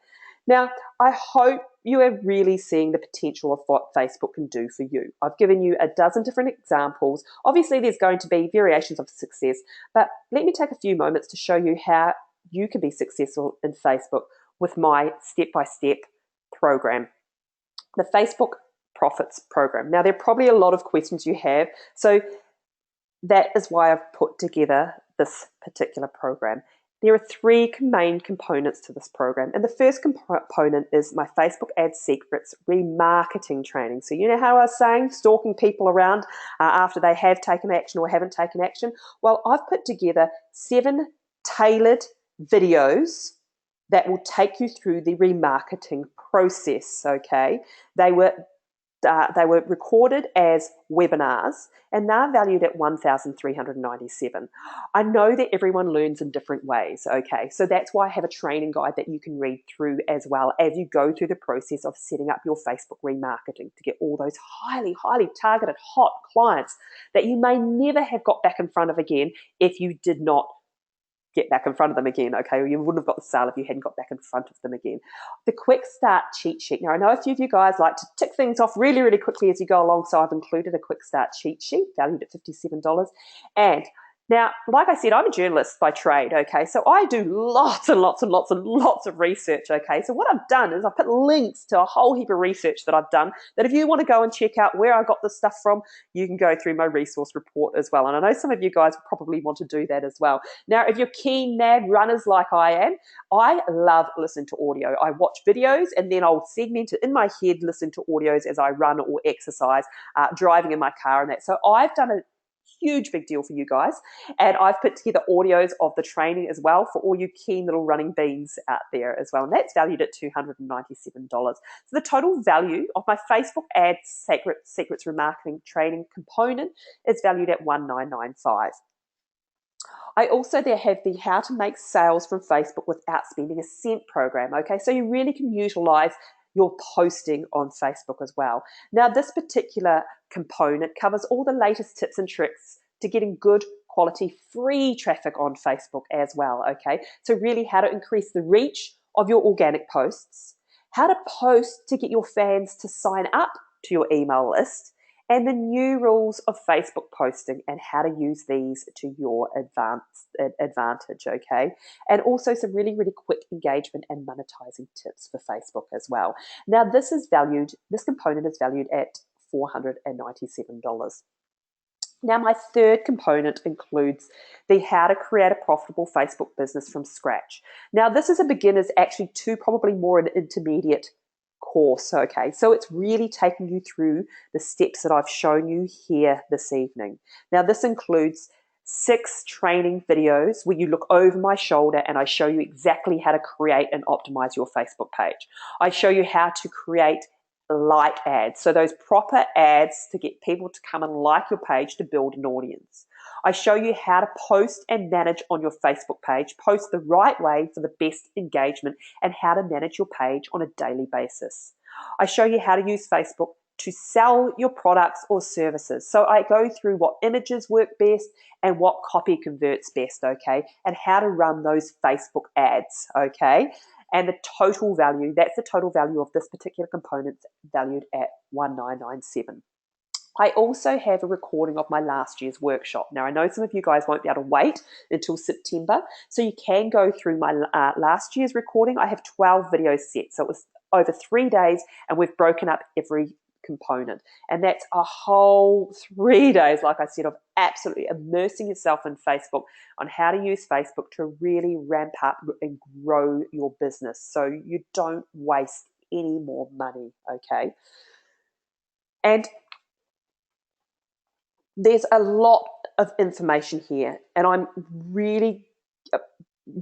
Now, I hope you are really seeing the potential of what Facebook can do for you. I've given you a dozen different examples. Obviously, there's going to be variations of success, but let me take a few moments to show you how you can be successful in Facebook with my step-by-step program, the Facebook Profits Program. Now, there are probably a lot of questions you have, so that is why I've put together this particular program. There are 3 main components to this program. And the first component is my Facebook Ad Secrets remarketing training. So you know how I was saying, stalking people around after they have taken action or haven't taken action? Well, I've put together 7 tailored videos that will take you through the remarketing process, okay? They were recorded as webinars, and they're valued at $1,397. I know that everyone learns in different ways, okay? So that's why I have a training guide that you can read through as well as you go through the process of setting up your Facebook remarketing to get all those highly, highly targeted hot clients that you may never have got back in front of again if you did not get back in front of them again, okay? Or you wouldn't have got the sale if you hadn't got back in front of them again. The quick start cheat sheet. Now, I know a few of you guys like to tick things off really, really quickly as you go along, so I've included a quick start cheat sheet valued at $57. And now, like I said, I'm a journalist by trade, okay? So I do lots and lots and lots and lots of research, okay? So what I've done is I've put links to a whole heap of research that I've done that if you want to go and check out where I got this stuff from, you can go through my resource report as well. And I know some of you guys probably want to do that as well. Now, if you're keen NAB runners like I am, I love listening to audio. I watch videos and then I'll segment it in my head, listen to audios as I run or exercise, driving in my car and that. So I've done a huge big deal for you guys, and I've put together audios of the training as well for all you keen little running beans out there as well, and that's valued at $297. So the total value of my Facebook Ads Secrets Remarketing training component is valued at $1995. I also there have the How to Make Sales from Facebook Without Spending a Cent program, okay? So you really can utilize your posting on Facebook as well. Now, this particular component covers all the latest tips and tricks to getting good quality free traffic on Facebook as well, okay? So really how to increase the reach of your organic posts, how to post to get your fans to sign up to your email list, and the new rules of Facebook posting and how to use these to your advantage, okay? And also some really, really quick engagement and monetizing tips for Facebook as well. Now, this component is valued at $497. Now, my third component includes the How to Create a Profitable Facebook Business from Scratch. Now, this is a beginner's actually to probably more an intermediate course, okay? So it's really taking you through the steps that I've shown you here this evening. Now, this includes 6 training videos where you look over my shoulder and I show you exactly how to create and optimize your Facebook page. I show you how to create like ads, so those proper ads to get people to come and like your page to build an audience. I show you how to post and manage on your Facebook page, post the right way for the best engagement, and how to manage your page on a daily basis. I show you how to use Facebook to sell your products or services. So I go through what images work best and what copy converts best, okay, and how to run those Facebook ads, okay. And the total value, that's the total value of this particular component, valued at $1997. I also have a recording of my last year's workshop. Now, I know some of you guys won't be able to wait until September, so you can go through my last year's recording. I have 12 videos set, so it was over 3 days, and we've broken up every component. And that's a whole 3 days, like I said, of absolutely immersing yourself in Facebook on how to use Facebook to really ramp up and grow your business so you don't waste any more money, okay? And there's a lot of information here, and I'm really,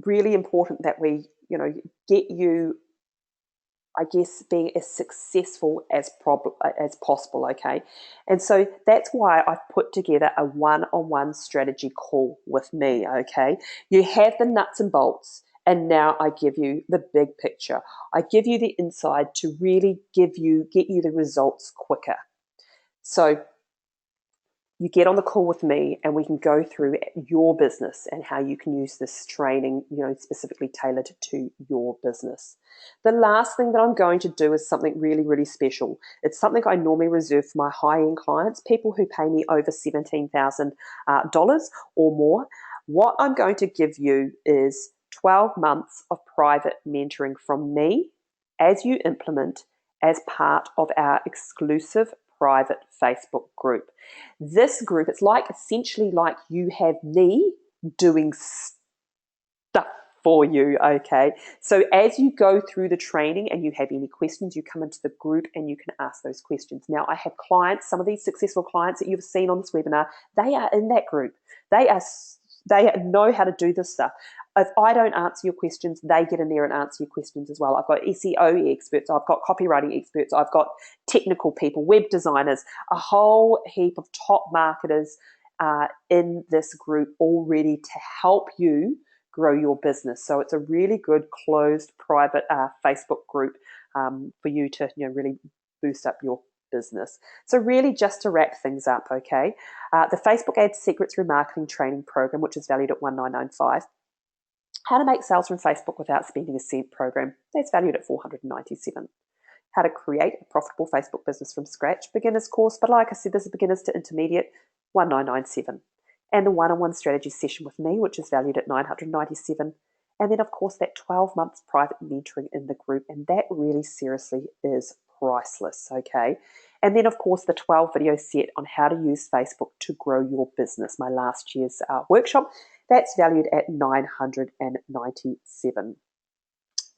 really important that we, get you, I guess, being as successful as possible, okay? And so that's why I've put together a one-on-one strategy call with me, okay? You have the nuts and bolts, and now I give you the big picture. I give you the inside to really get you the results quicker. So you get on the call with me and we can go through your business and how you can use this training, specifically tailored to your business. The last thing that I'm going to do is something really, really special. It's something I normally reserve for my high-end clients, people who pay me over $17,000 or more. What I'm going to give you is 12 months of private mentoring from me as you implement as part of our exclusive private Facebook group. This group, it's essentially like you have me doing stuff for you, okay? So as you go through the training and you have any questions, you come into the group and you can ask those questions. Now, I have clients, some of these successful clients that you've seen on this webinar, they are in that group. They know how to do this stuff. If I don't answer your questions, they get in there and answer your questions as well. I've got SEO experts, I've got copywriting experts, I've got technical people, web designers, a whole heap of top marketers in this group all ready to help you grow your business. So it's a really good closed private Facebook group for you to really boost up your business. So really, just to wrap things up, okay, the Facebook Ads Secrets Remarketing Training Program, which is valued at $1995. How to make sales from Facebook without spending a cent program. That's valued at $497. How to create a profitable Facebook business from scratch. Beginner's course, but like I said, this is beginners to intermediate, $1997. And the one-on-one strategy session with me, which is valued at $997. And then, of course, that 12 months private mentoring in the group. And that really seriously is priceless, okay? And then, of course, the 12 video set on how to use Facebook to grow your business, my last year's workshop, that's valued at $997.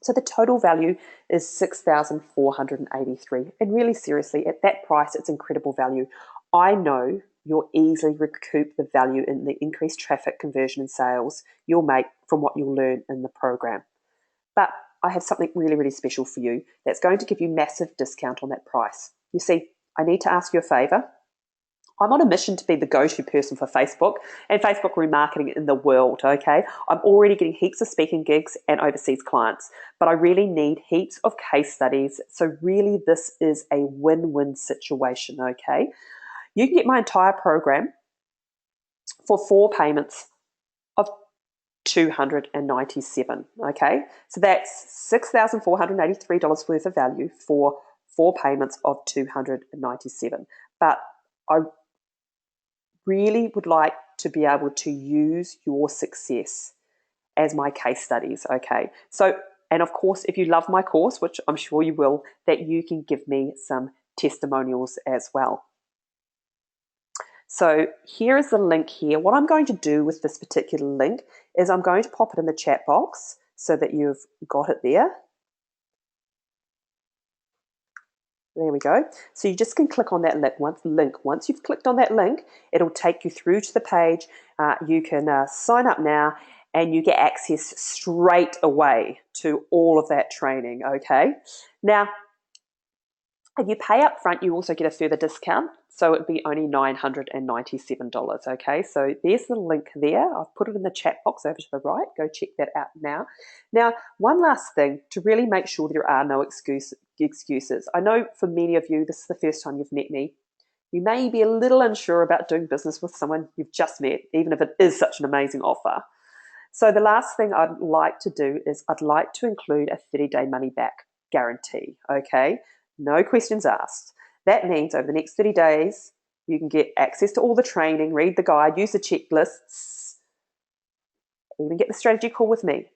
So the total value is $6,483. And really seriously, at that price, it's incredible value. I know you'll easily recoup the value in the increased traffic, conversion, and sales you'll make from what you'll learn in the program. But I have something really, really special for you that's going to give you massive discount on that price. You see, I need to ask you a favor. I'm on a mission to be the go-to person for Facebook and Facebook remarketing in the world, okay? I'm already getting heaps of speaking gigs and overseas clients, but I really need heaps of case studies. So really this is a win-win situation, okay? You can get my entire program for 4 payments of $297, okay? So that's $6,483 worth of value for 4 payments of $297. But I really would like to be able to use your success as my case studies, okay? So, and of course, if you love my course, which I'm sure you will, that you can give me some testimonials as well. So here is the link here. What I'm going to do with this particular link is I'm going to pop it in the chat box so that you've got it there. There we go. So you just can click on that link. Once you've clicked on that link, it'll take you through to the page. You can sign up now and you get access straight away to all of that training, okay? Now, if you pay up front, you also get a further discount. So it'd be only $997, okay? So there's the link there. I've put it in the chat box over to the right. Go check that out now. Now, one last thing to really make sure there are no excuses. I know for many of you, this is the first time you've met me. You may be a little unsure about doing business with someone you've just met, even if it is such an amazing offer. So the last thing I'd like to do is I'd like to include a 30-day money-back guarantee, okay? No questions asked. That means over the next 30 days, you can get access to all the training, read the guide, use the checklists, even get the strategy call with me.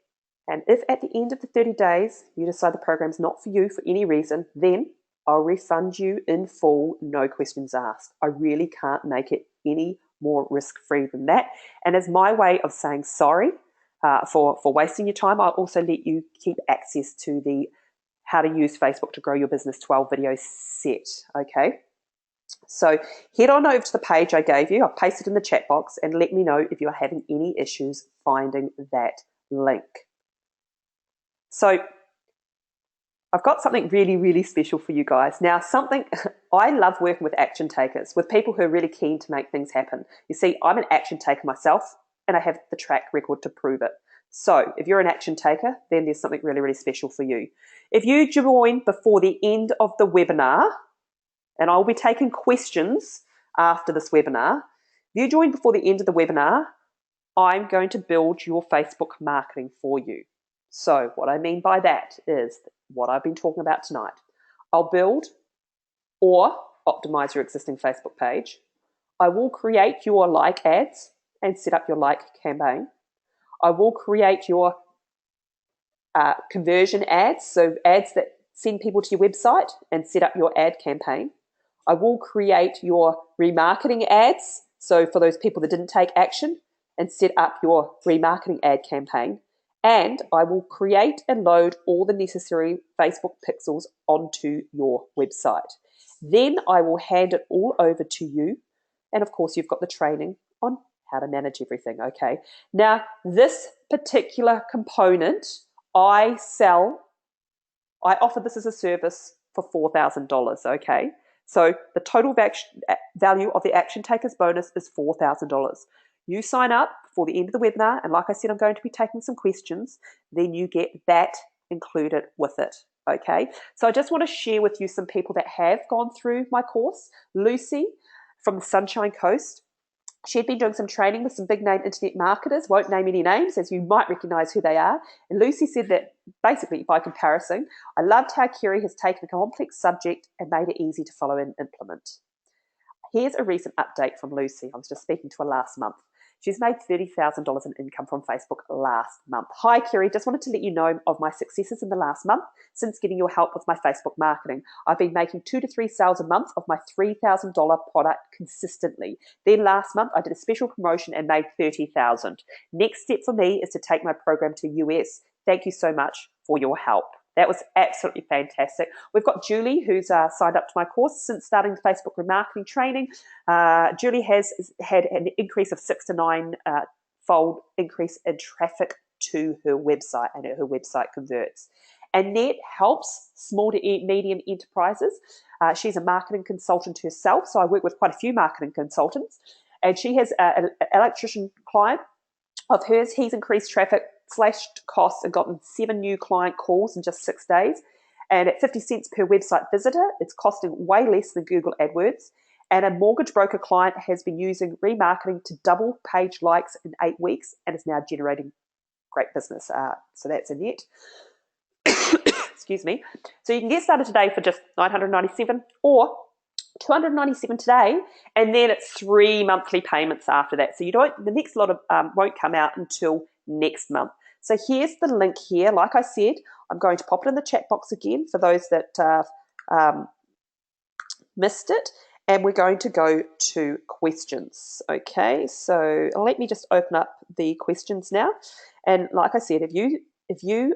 And if at the end of the 30 days, you decide the program's not for you for any reason, then I'll refund you in full, no questions asked. I really can't make it any more risk-free than that. And as my way of saying sorry for wasting your time, I'll also let you keep access to the How to Use Facebook to Grow Your Business 12 video set, okay? So head on over to the page I gave you. I've pasted in the chat box and let me know if you're having any issues finding that link. So I've got something really, really special for you guys. Now, I love working with action takers, with people who are really keen to make things happen. You see, I'm an action taker myself and I have the track record to prove it. So if you're an action taker, then there's something really, really special for you. If you join before the end of the webinar, and I'll be taking questions after this webinar, if you join before the end of the webinar, I'm going to build your Facebook marketing for you. So what I mean by that is what I've been talking about tonight. I'll build or optimize your existing Facebook page. I will create your like ads and set up your like campaign. I will create your conversion ads, so ads that send people to your website, and set up your ad campaign. I will create your remarketing ads, so for those people that didn't take action, and set up your remarketing ad campaign. And I will create and load all the necessary Facebook pixels onto your website. Then I will hand it all over to you. And of course, you've got the training on how to manage everything, okay? Now, this particular component, I offer this as a service for $4,000, okay? So the total value of the Action Takers bonus is $4,000. You sign up for the end of the webinar, and like I said, I'm going to be taking some questions, then you get that included with it, okay? So I just want to share with you some people that have gone through my course. Lucy from the Sunshine Coast, She'd been doing some training with some big name internet marketers, won't name any names as you might recognise who they are. And Lucy said that basically, by comparison, I loved how Kerry has taken a complex subject and made it easy to follow and implement. Here's a recent update from Lucy. I was just speaking to her last month. She's made $30,000 in income from Facebook last month. Hi, Kerry. Just wanted to let you know of my successes in the last month since getting your help with my Facebook marketing. I've been making 2 to 3 sales a month of my $3,000 product consistently. Then last month, I did a special promotion and made $30,000. Next step for me is to take my program to US. Thank you so much for your help. That was absolutely fantastic. We've got Julie, who's signed up to my course since starting the Facebook remarketing training. Julie has had an increase of 6 to 9 fold increase in traffic to her website, and her website converts. Annette helps small to medium enterprises. She's a marketing consultant herself, so I work with quite a few marketing consultants, and she has an electrician client of hers. He's increased traffic, slashed costs, and gotten 7 new client calls in just 6 days. And at 50 cents per website visitor, it's costing way less than Google AdWords. And a mortgage broker client has been using remarketing to double page likes in 8 weeks and is now generating great business. So that's Annette. Excuse me. So you can get started today for just $997 or $297 today, and then it's 3 monthly payments after that. So the next lot of won't come out until next month. So here's the link here. Like I said, I'm going to pop it in the chat box again for those that missed it, and we're going to go to questions. Okay, so let me just open up the questions now. And like I said, if you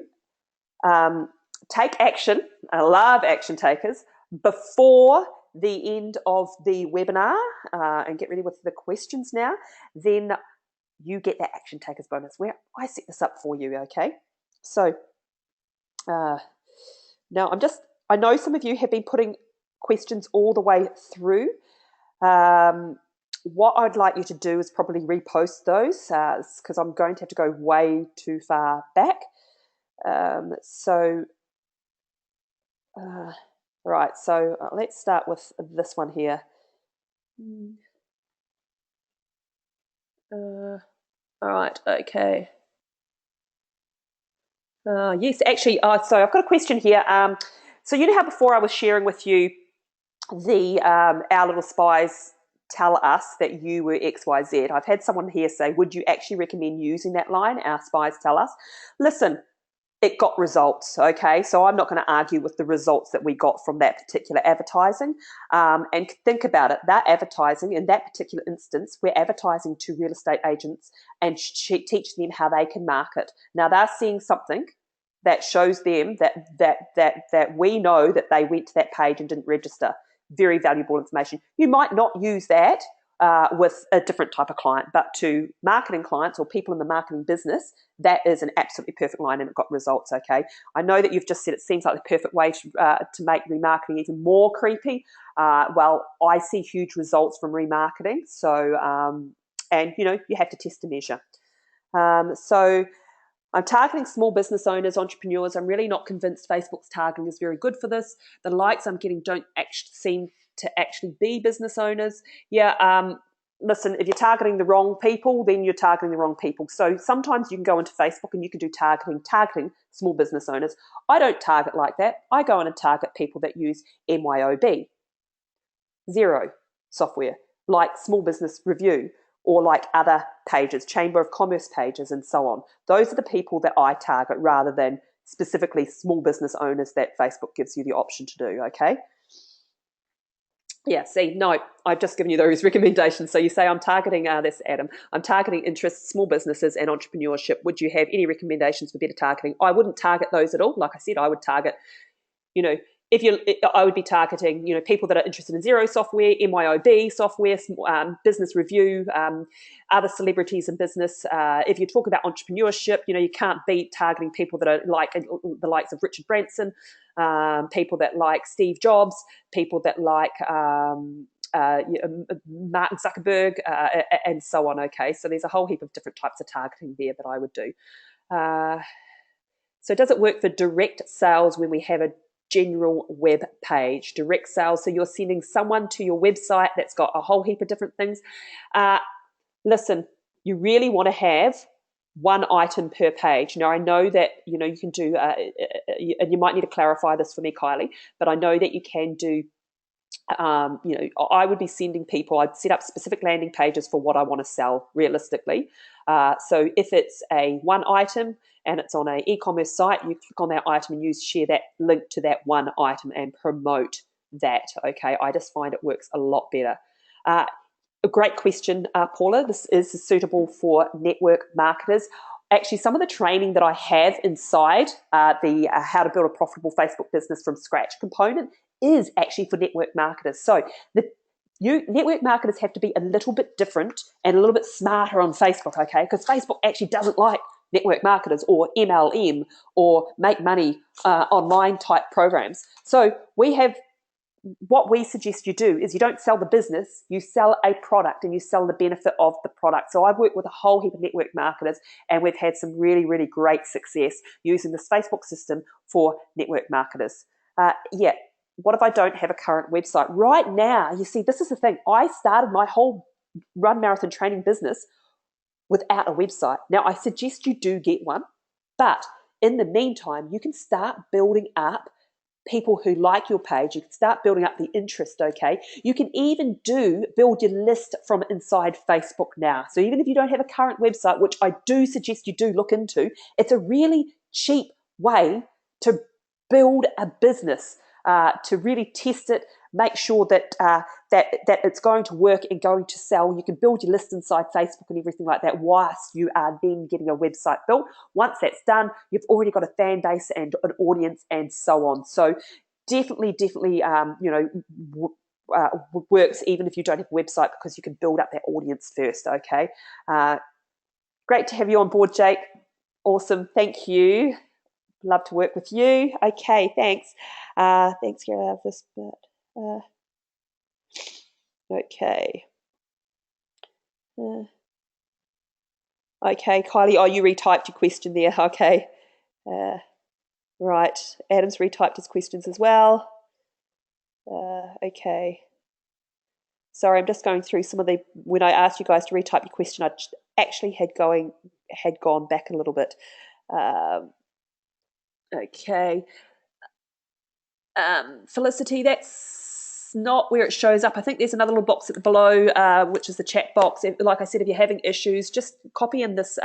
take action, I love action takers, before the end of the webinar and get ready with the questions now, then you get that action takers bonus where I set this up for you. Okay, so now I know some of you have been putting questions all the way through. What I'd like you to do is probably repost those because I'm going to have to go way too far back. Right, so let's start with this one here. All right, okay. Yes, actually, so I've got a question here. So you know how before I was sharing with you our little spies tell us that you were XYZ. I've had someone here say, would you actually recommend using that line, our spies tell us? Listen, it got results, okay? So I'm not going to argue with the results that we got from that particular advertising. And think about it, that advertising, in that particular instance, we're advertising to real estate agents and teach them how they can market. Now they're seeing something that shows them that we know that they went to that page and didn't register. Very valuable information. You might not use that with a different type of client, but to marketing clients or people in the marketing business, that is an absolutely perfect line, and it got results. Okay, I know that you've just said it seems like the perfect way to make remarketing even more creepy. Well, I see huge results from remarketing. So, and you have to test and measure. So I'm targeting small business owners, entrepreneurs. I'm really not convinced Facebook's targeting is very good for this. The likes I'm getting don't seem to actually be business owners. Yeah, listen, if you're targeting the wrong people, then you're targeting the wrong people. So sometimes you can go into Facebook and you can do targeting small business owners. I don't target like that. I go in and target people that use MYOB, Xero software, like Small Business Review, or like other pages, Chamber of Commerce pages, and so on. Those are the people that I target rather than specifically small business owners that Facebook gives you the option to do, okay? Yeah, see, no, I've just given you those recommendations. So you say I'm targeting this, Adam. I'm targeting interests, small businesses and entrepreneurship. Would you have any recommendations for better targeting? I wouldn't target those at all. Like I said, I would target, I would be targeting, people that are interested in Xero software, MYOB software, business review, other celebrities in business. If you talk about entrepreneurship, you can't beat targeting people that are like the likes of Richard Branson, people that like Steve Jobs, people that like Martin Zuckerberg, and so on. Okay, so there's a whole heap of different types of targeting there that I would do. So does it work for direct sales when we have a general web page? Direct sales, so you're sending someone to your website that's got a whole heap of different things. listen, you really want to have one item per page. Now, I know that, you know, you can do, and you might need to clarify this for me, Kylie, but I know that you can do, you know, I would be sending people, I'd set up specific landing pages for what I want to sell realistically. So if it's a one item and it's on an e-commerce site, you click on that item and share that link to that one item and promote that. Okay, I just find it works a lot better. A great question, Paula. This is suitable for network marketers. Actually, some of the training that I have inside the How to Build a Profitable Facebook Business from Scratch component is actually for network marketers. So network marketers have to be a little bit different and a little bit smarter on Facebook, okay? Because Facebook actually doesn't like network marketers or MLM or make money online type programs. So what we suggest you do is you don't sell the business, you sell a product and you sell the benefit of the product. So I've worked with a whole heap of network marketers and we've had some really, really great success using this Facebook system for network marketers. What if I don't have a current website? Right now, you see, this is the thing. I started my whole run marathon training business without a website. Now, I suggest you do get one, but in the meantime, you can start building up people who like your page. You can start building up the interest, okay? You can even build your list from inside Facebook now. So even if you don't have a current website, which I do suggest you do look into, it's a really cheap way to build a business, to really test it, make sure that that it's going to work and going to sell. You can build your list inside Facebook and everything like that whilst you are then getting a website built. Once that's done, you've already got a fan base and an audience and so on. So definitely, works even if you don't have a website because you can build up that audience first, okay? Great to have you on board, Jake. Awesome. Thank you. Love to work with you. Okay, thanks. Thanks, Gary. I love this bit. Okay. Okay, Kylie. Oh, you retyped your question there. Okay. Right. Adam's retyped his questions as well. Okay. Sorry, I'm just going through some of the. When I asked you guys to retype your question, I actually had gone back a little bit. Okay. Felicity, that's not where it shows up. I think there's another little box below, which is the chat box. Like I said, if you're having issues, just copy in this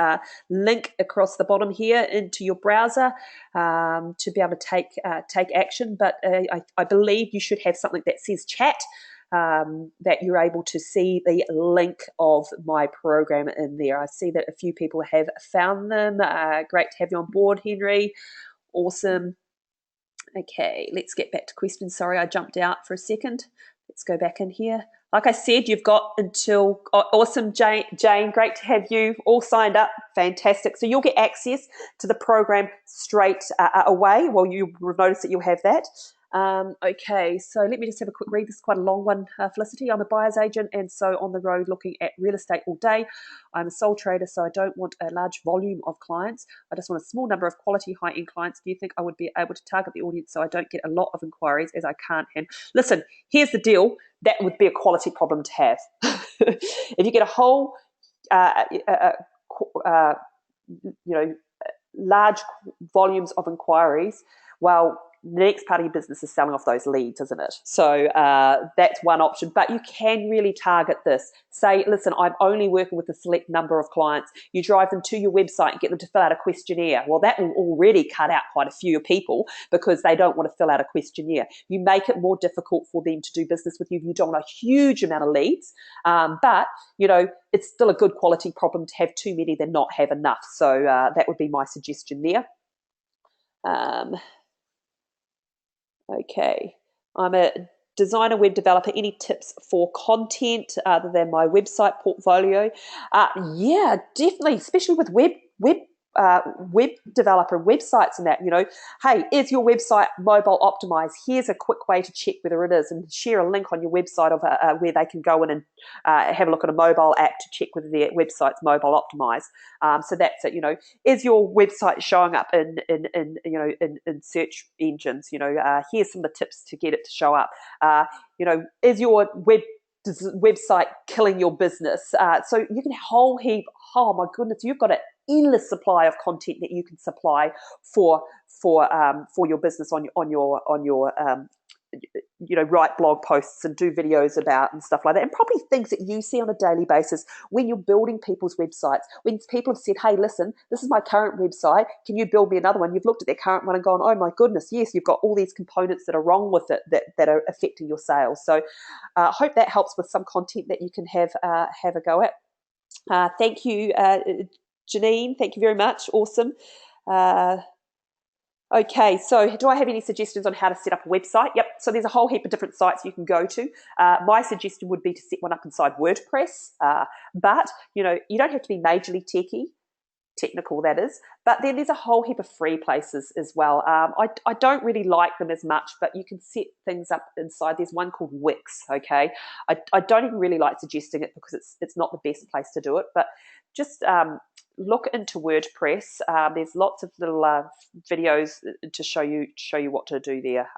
link across the bottom here into your browser to be able to take action. But I believe you should have something that says chat, that you're able to see the link of my program in there. I see that a few people have found them. Great to have you on board, Henry. Awesome. Okay, let's get back to questions. Sorry, I jumped out for a second. Let's go back in here. Like I said, you've got until, awesome, Jane, great to have you all signed up. Fantastic. So you'll get access to the program straight away. Well, you'll notice that you'll have that. Okay, so let me just have a quick read. This is quite a long one, Felicity. I'm a buyer's agent and so on the road looking at real estate all day. I'm a sole trader, so I don't want a large volume of clients. I just want a small number of quality high-end clients. Do you think I would be able to target the audience so I don't get a lot of inquiries as I can't handle? Listen, here's the deal. That would be a quality problem to have. If you get a whole, large volumes of inquiries, well, the next part of your business is selling off those leads, isn't it? So that's one option. But you can really target this. Say, listen, I'm only working with a select number of clients. You drive them to your website and get them to fill out a questionnaire. Well, that will already cut out quite a few people because they don't want to fill out a questionnaire. You make it more difficult for them to do business with you. You don't want a huge amount of leads. But, it's still a good quality problem to have too many than not have enough. So that would be my suggestion there. Okay, I'm a designer, web developer. Any tips for content other than my website portfolio? Yeah, definitely, especially with web developer websites and that. Hey, is your website mobile optimized? Here's a quick way to check whether it is, and share a link on your website of where they can go in and have a look at a mobile app to check whether their website's mobile optimized. So that's it. Is your website showing up in search engines? Here's some of the tips to get it to show up. Is your website killing your business. So you can whole heap. Oh my goodness, you've got an endless supply of content that you can supply for your business on your write blog posts and do videos about and stuff like that, and probably things that you see on a daily basis when you're building people's websites. When people have said, hey, listen, this is my current website, can you build me another one? You've looked at their current one and gone, oh my goodness, yes, you've got all these components that are wrong with it that are affecting your sales. So I hope that helps with some content that you can have a go at. Thank you, Janine. Thank you very much. Awesome. Okay, so do I have any suggestions on how to set up a website? Yep, so there's a whole heap of different sites you can go to. My suggestion would be to set one up inside WordPress, but you don't have to be majorly technical that is, but then there's a whole heap of free places as well. I don't really like them as much, but you can set things up inside. There's one called Wix, okay? I don't even really like suggesting it because it's not the best place to do it, but just look into WordPress. There's lots of little videos to show you what to do there.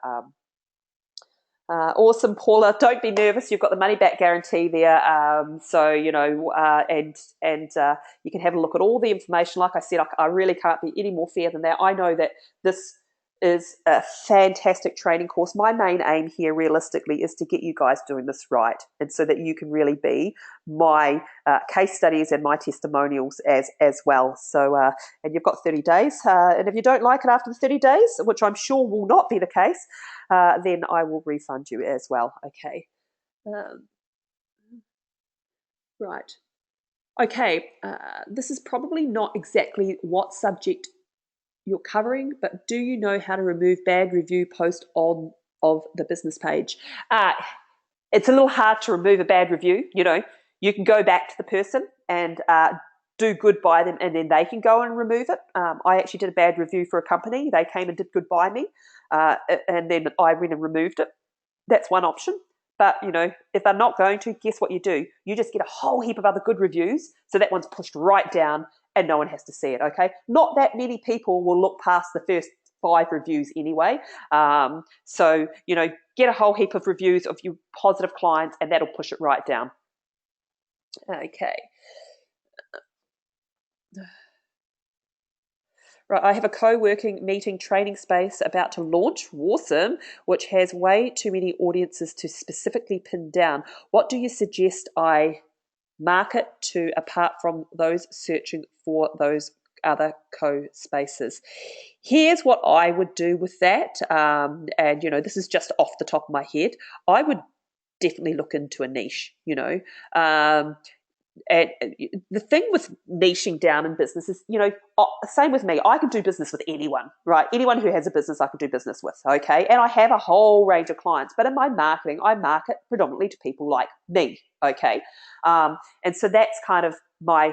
Awesome, Paula. Don't be nervous. You've got the money back guarantee there. So you can have a look at all the information. Like I said, I really can't be any more fair than that. I know that this is a fantastic training course. My main aim here realistically is to get you guys doing this right, and so that you can really be my case studies and my testimonials as well. So and you've got 30 days, and if you don't like it after the 30 days, which I'm sure will not be the case, then I will refund you as well. Okay. Right. Okay. This is probably not exactly what subject you're covering, but do you know how to remove bad review post of the business page? It's a little hard to remove a bad review. You can go back to the person and do good by them, and then they can go and remove it. I actually did a bad review for a company. They came and did good by me, and then I went and removed it. That's one option. But, if they're not going to, guess what you do? You just get a whole heap of other good reviews, so that one's pushed right down and no one has to see it, okay? Not that many people will look past the first 5 reviews anyway. So, get a whole heap of reviews of your positive clients and that'll push it right down. Okay. Right, I have a co-working meeting training space about to launch, awesome, which has way too many audiences to specifically pin down. What do you suggest I market to apart from those searching for those other co-spaces? Here's what I would do with that, and this is just off the top of my head. I would definitely look into a niche, and the thing with niching down in business is, same with me. I can do business with anyone, right? Anyone who has a business I can do business with, okay? And I have a whole range of clients. But in my marketing, I market predominantly to people like me, okay? And so that's kind of my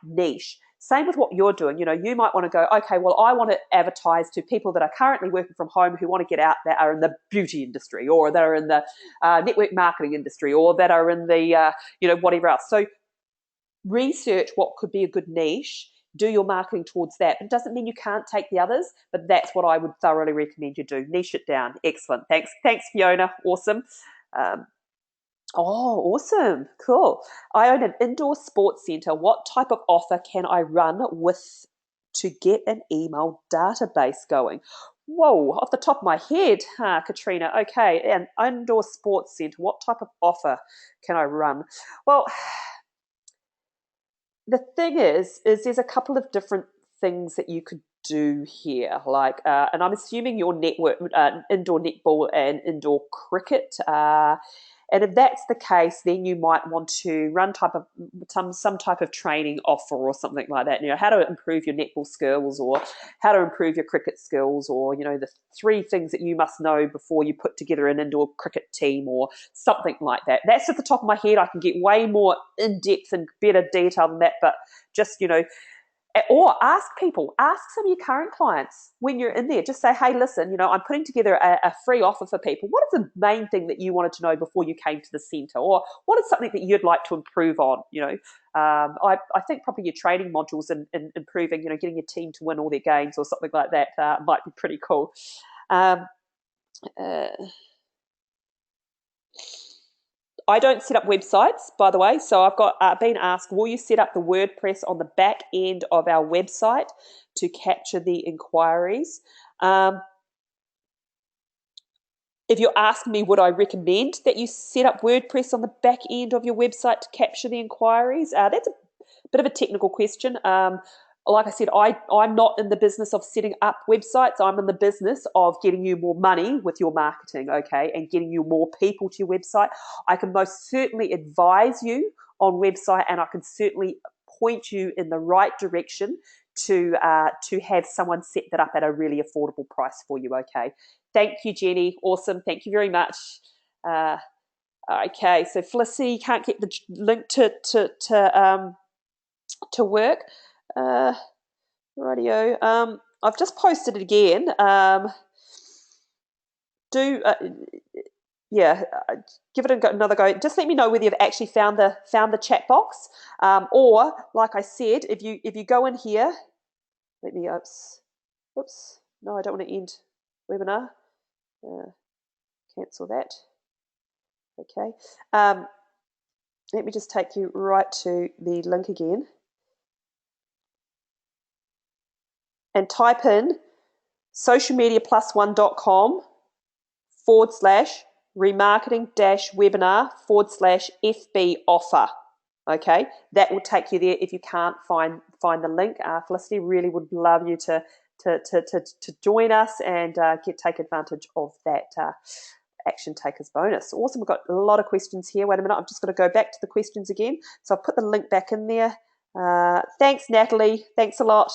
niche. Same with what you're doing. You might want to go, okay, well, I want to advertise to people that are currently working from home who want to get out, that are in the beauty industry, or that are in the network marketing industry, or that are in the, whatever else. So research what could be a good niche, do your marketing towards that. It doesn't mean you can't take the others, but that's what I would thoroughly recommend you do. Niche it down. Excellent. Thanks, Fiona. Awesome. Awesome. Cool. I own an indoor sports center. What type of offer can I run with to get an email database going? Whoa, off the top of my head, Katrina. Okay, an indoor sports center. What type of offer can I run? Well, the thing is there's a couple of different things that you could do here, like, and I'm assuming your network, indoor netball and indoor cricket. And if that's the case, then you might want to run some type of training offer or something like that. How to improve your netball skills, or how to improve your cricket skills, or the 3 things that you must know before you put together an indoor cricket team, or something like that. That's at the top of my head. I can get way more in depth and better detail than that, but just or ask some of your current clients when you're in there. Just say, hey, listen, I'm putting together a free offer for people. What is the main thing that you wanted to know before you came to the centre? Or what is something that you'd like to improve on? I think probably your training modules and improving, getting your team to win all their games or something like that might be pretty cool. I don't set up websites, by the way. So I've got been asked, will you set up the WordPress on the back end of our website to capture the inquiries? If you're asking me, would I recommend that you set up WordPress on the back end of your website to capture the inquiries? That's a bit of a technical question. Like I said, I'm not in the business of setting up websites. I'm in the business of getting you more money with your marketing, okay, and getting you more people to your website. I can most certainly advise you on website, and I can certainly point you in the right direction to have someone set that up at a really affordable price for you, okay? Thank you, Jenny. Awesome. Thank you very much. Okay, so Felicity can't get the link to work. Radio. I've just posted it again. Give it another go. Just let me know whether you've actually found the chat box, or like I said, if you go in here, let me oops. No, I don't want to end webinar. Cancel that. Okay. Let me just take you right to the link again. And type in socialmediaplus1.com/remarketing-webinar/FB offer. Okay, that will take you there if you can't find the link. Felicity really would love you to join us and take advantage of that Action Takers bonus. Awesome. We've got a lot of questions here. Wait a minute, I'm just going to go back to the questions again. So I'll put the link back in there. Thanks, Natalie. Thanks a lot.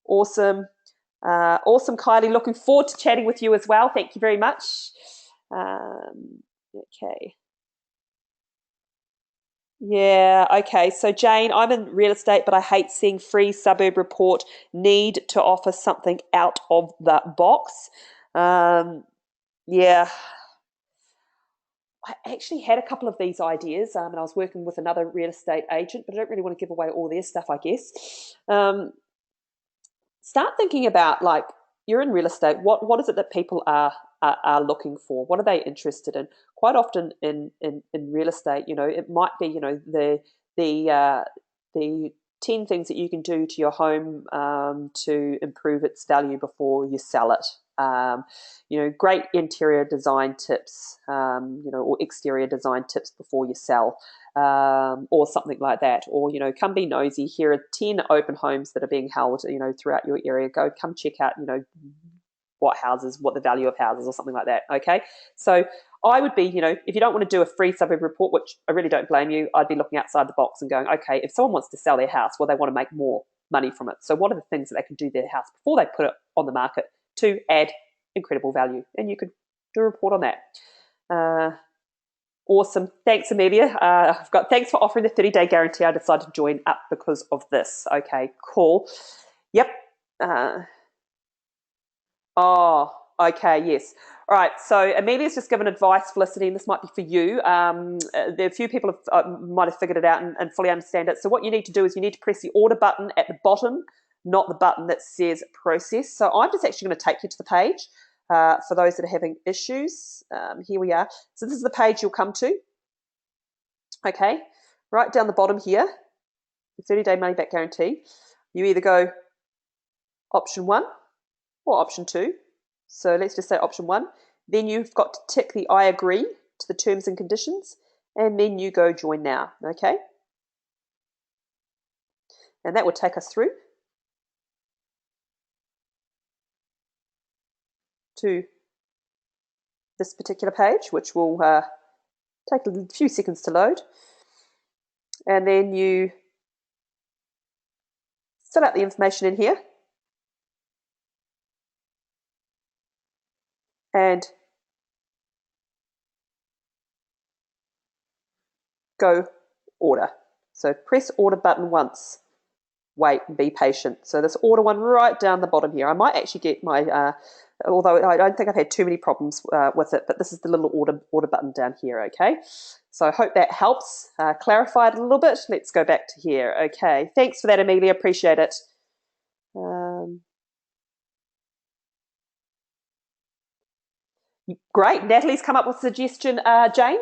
Awesome. Awesome, Kylie. Looking forward to chatting with you as well. Thank you very much. Okay. Yeah, okay. So, Jane, I'm in real estate, but I hate seeing free suburb report. Need to offer something out of the box. Yeah. I actually had a couple of these ideas, and I was working with another real estate agent, but I don't really want to give away all their stuff, I guess. Start thinking about, like, you're in real estate. What is it that people are looking for? What are they interested in? Quite often in real estate, it might be, the 10 things that you can do to your home to improve its value before you sell it. Great interior design tips, or exterior design tips before you sell, or something like that. Or, come be nosy. Here are 10 open homes that are being held, throughout your area. Come check out, what the value of houses or something like that. Okay. So I would be, if you don't want to do a free suburb report, which I really don't blame you, I'd be looking outside the box and going, okay, if someone wants to sell their house, well, they want to make more money from it. So what are the things that they can do to their house before they put it on the market to add incredible value? And you could do a report on that. Awesome. Thanks, Amelia. Thanks for offering the 30-day guarantee. I decided to join up because of this. Okay, cool. Yep. Okay, yes. All right, so Amelia's just given advice, Felicity, and this might be for you. There are a few people might have figured it out and fully understand it. So what you need to do is you need to press the order button at the bottom, not the button that says process. So I'm just actually going to take you to the page for those that are having issues. Here we are. So this is the page you'll come to. Okay, right down the bottom here, the 30-day money-back guarantee. You either go option 1 or option 2. So let's just say option 1. Then you've got to tick the I agree to the terms and conditions, and then you go join now, okay? And that will take us through to this particular page, which will take a few seconds to load. And then you fill out the information in here. And go order. So press order button once. Wait and be patient. So this order one right down the bottom here. I might actually get my, although I don't think I've had too many problems with it, but this is the little order button down here, okay? So I hope that helps clarify it a little bit. Let's go back to here. Okay, thanks for that, Amelia. Appreciate it. Great. Natalie's come up with a suggestion, Jane.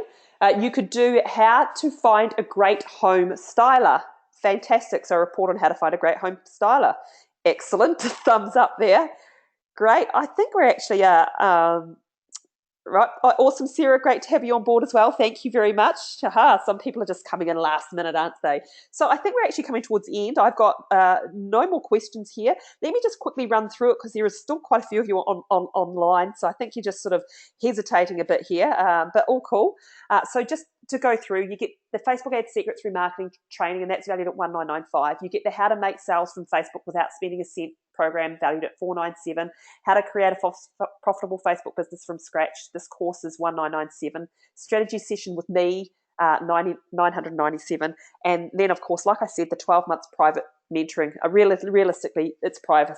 You could do how to find a great home styler. Fantastic. So a report on how to find a great home styler. Excellent. Thumbs up there. Great. I think we're actually right. Awesome, Sarah. Great to have you on board as well. Thank you very much. Aha, some people are just coming in last minute, aren't they? So I think we're actually coming towards the end. I've got no more questions here. Let me just quickly run through it because there is still quite a few of you online. So I think you're just sort of hesitating a bit here, but all cool. So just to go through, you get the Facebook Ad Secrets Remarketing training, and that's valued at $1995. You get the How to Make Sales from Facebook Without Spending a Cent program, valued at $497. How to Create a Profitable Facebook Business from Scratch. This course is $1997. Strategy session with me, $997. And then, of course, like I said, the 12 months private mentoring. Realistically, it's private.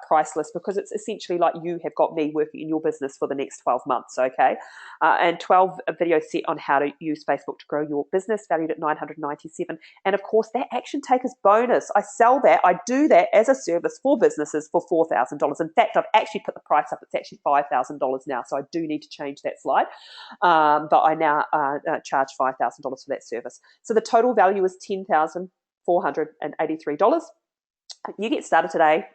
Priceless, because it's essentially like you have got me working in your business for the next 12 months, okay? And 12 video set on how to use Facebook to grow your business, valued at $997. And of course, that Action Takers bonus, I sell that, I do that as a service for businesses for $4,000. In fact, I've actually put the price up, it's actually $5,000 now, so I do need to change that slide. But I now charge $5,000 for that service. So the total value is $10,483. You get started today,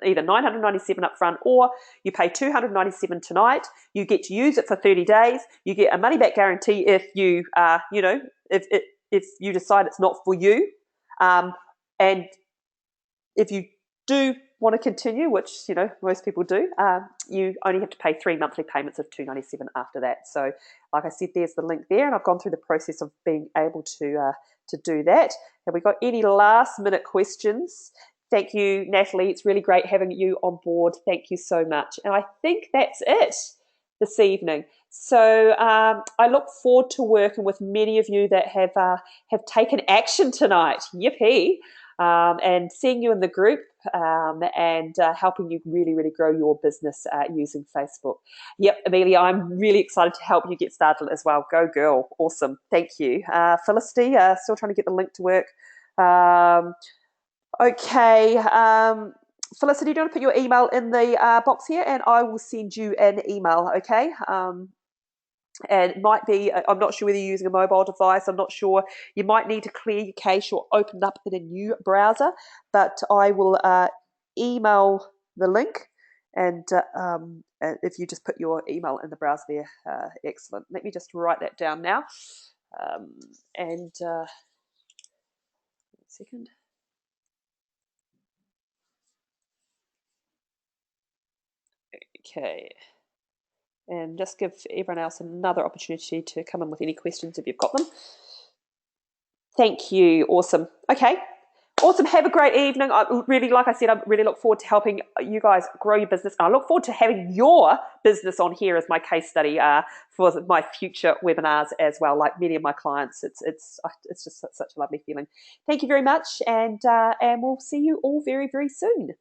either $997 up front, or you pay $297 tonight. You get to use it for 30 days. You get a money back guarantee if you, if you decide it's not for you. And if you do want to continue, which most people do, you only have to pay 3 monthly payments of $297 after that. So, like I said, there's the link there, and I've gone through the process of being able to do that. Have we got any last minute questions? Thank you, Natalie. It's really great having you on board. Thank you so much. And I think that's it this evening. So I look forward to working with many of you that have taken action tonight. Yippee. And seeing you in the group and helping you really, really grow your business using Facebook. Yep, Amelia, I'm really excited to help you get started as well. Go girl. Awesome. Thank you. Felicity, still trying to get the link to work. Okay, Felicity, do you want to put your email in the box here, and I will send you an email, okay? And it might be, I'm not sure whether you're using a mobile device, I'm not sure. You might need to clear your cache or open up in a new browser, but I will email the link, and if you just put your email in the browser there, excellent. Let me just write that down now. One second. Okay, and just give everyone else another opportunity to come in with any questions if you've got them. Thank you. Awesome. Okay. Awesome. Have a great evening. I really, like I said, I really look forward to helping you guys grow your business. I look forward to having your business on here as my case study for my future webinars as well. Like many of my clients, it's just such a lovely feeling. Thank you very much, and we'll see you all very, very soon.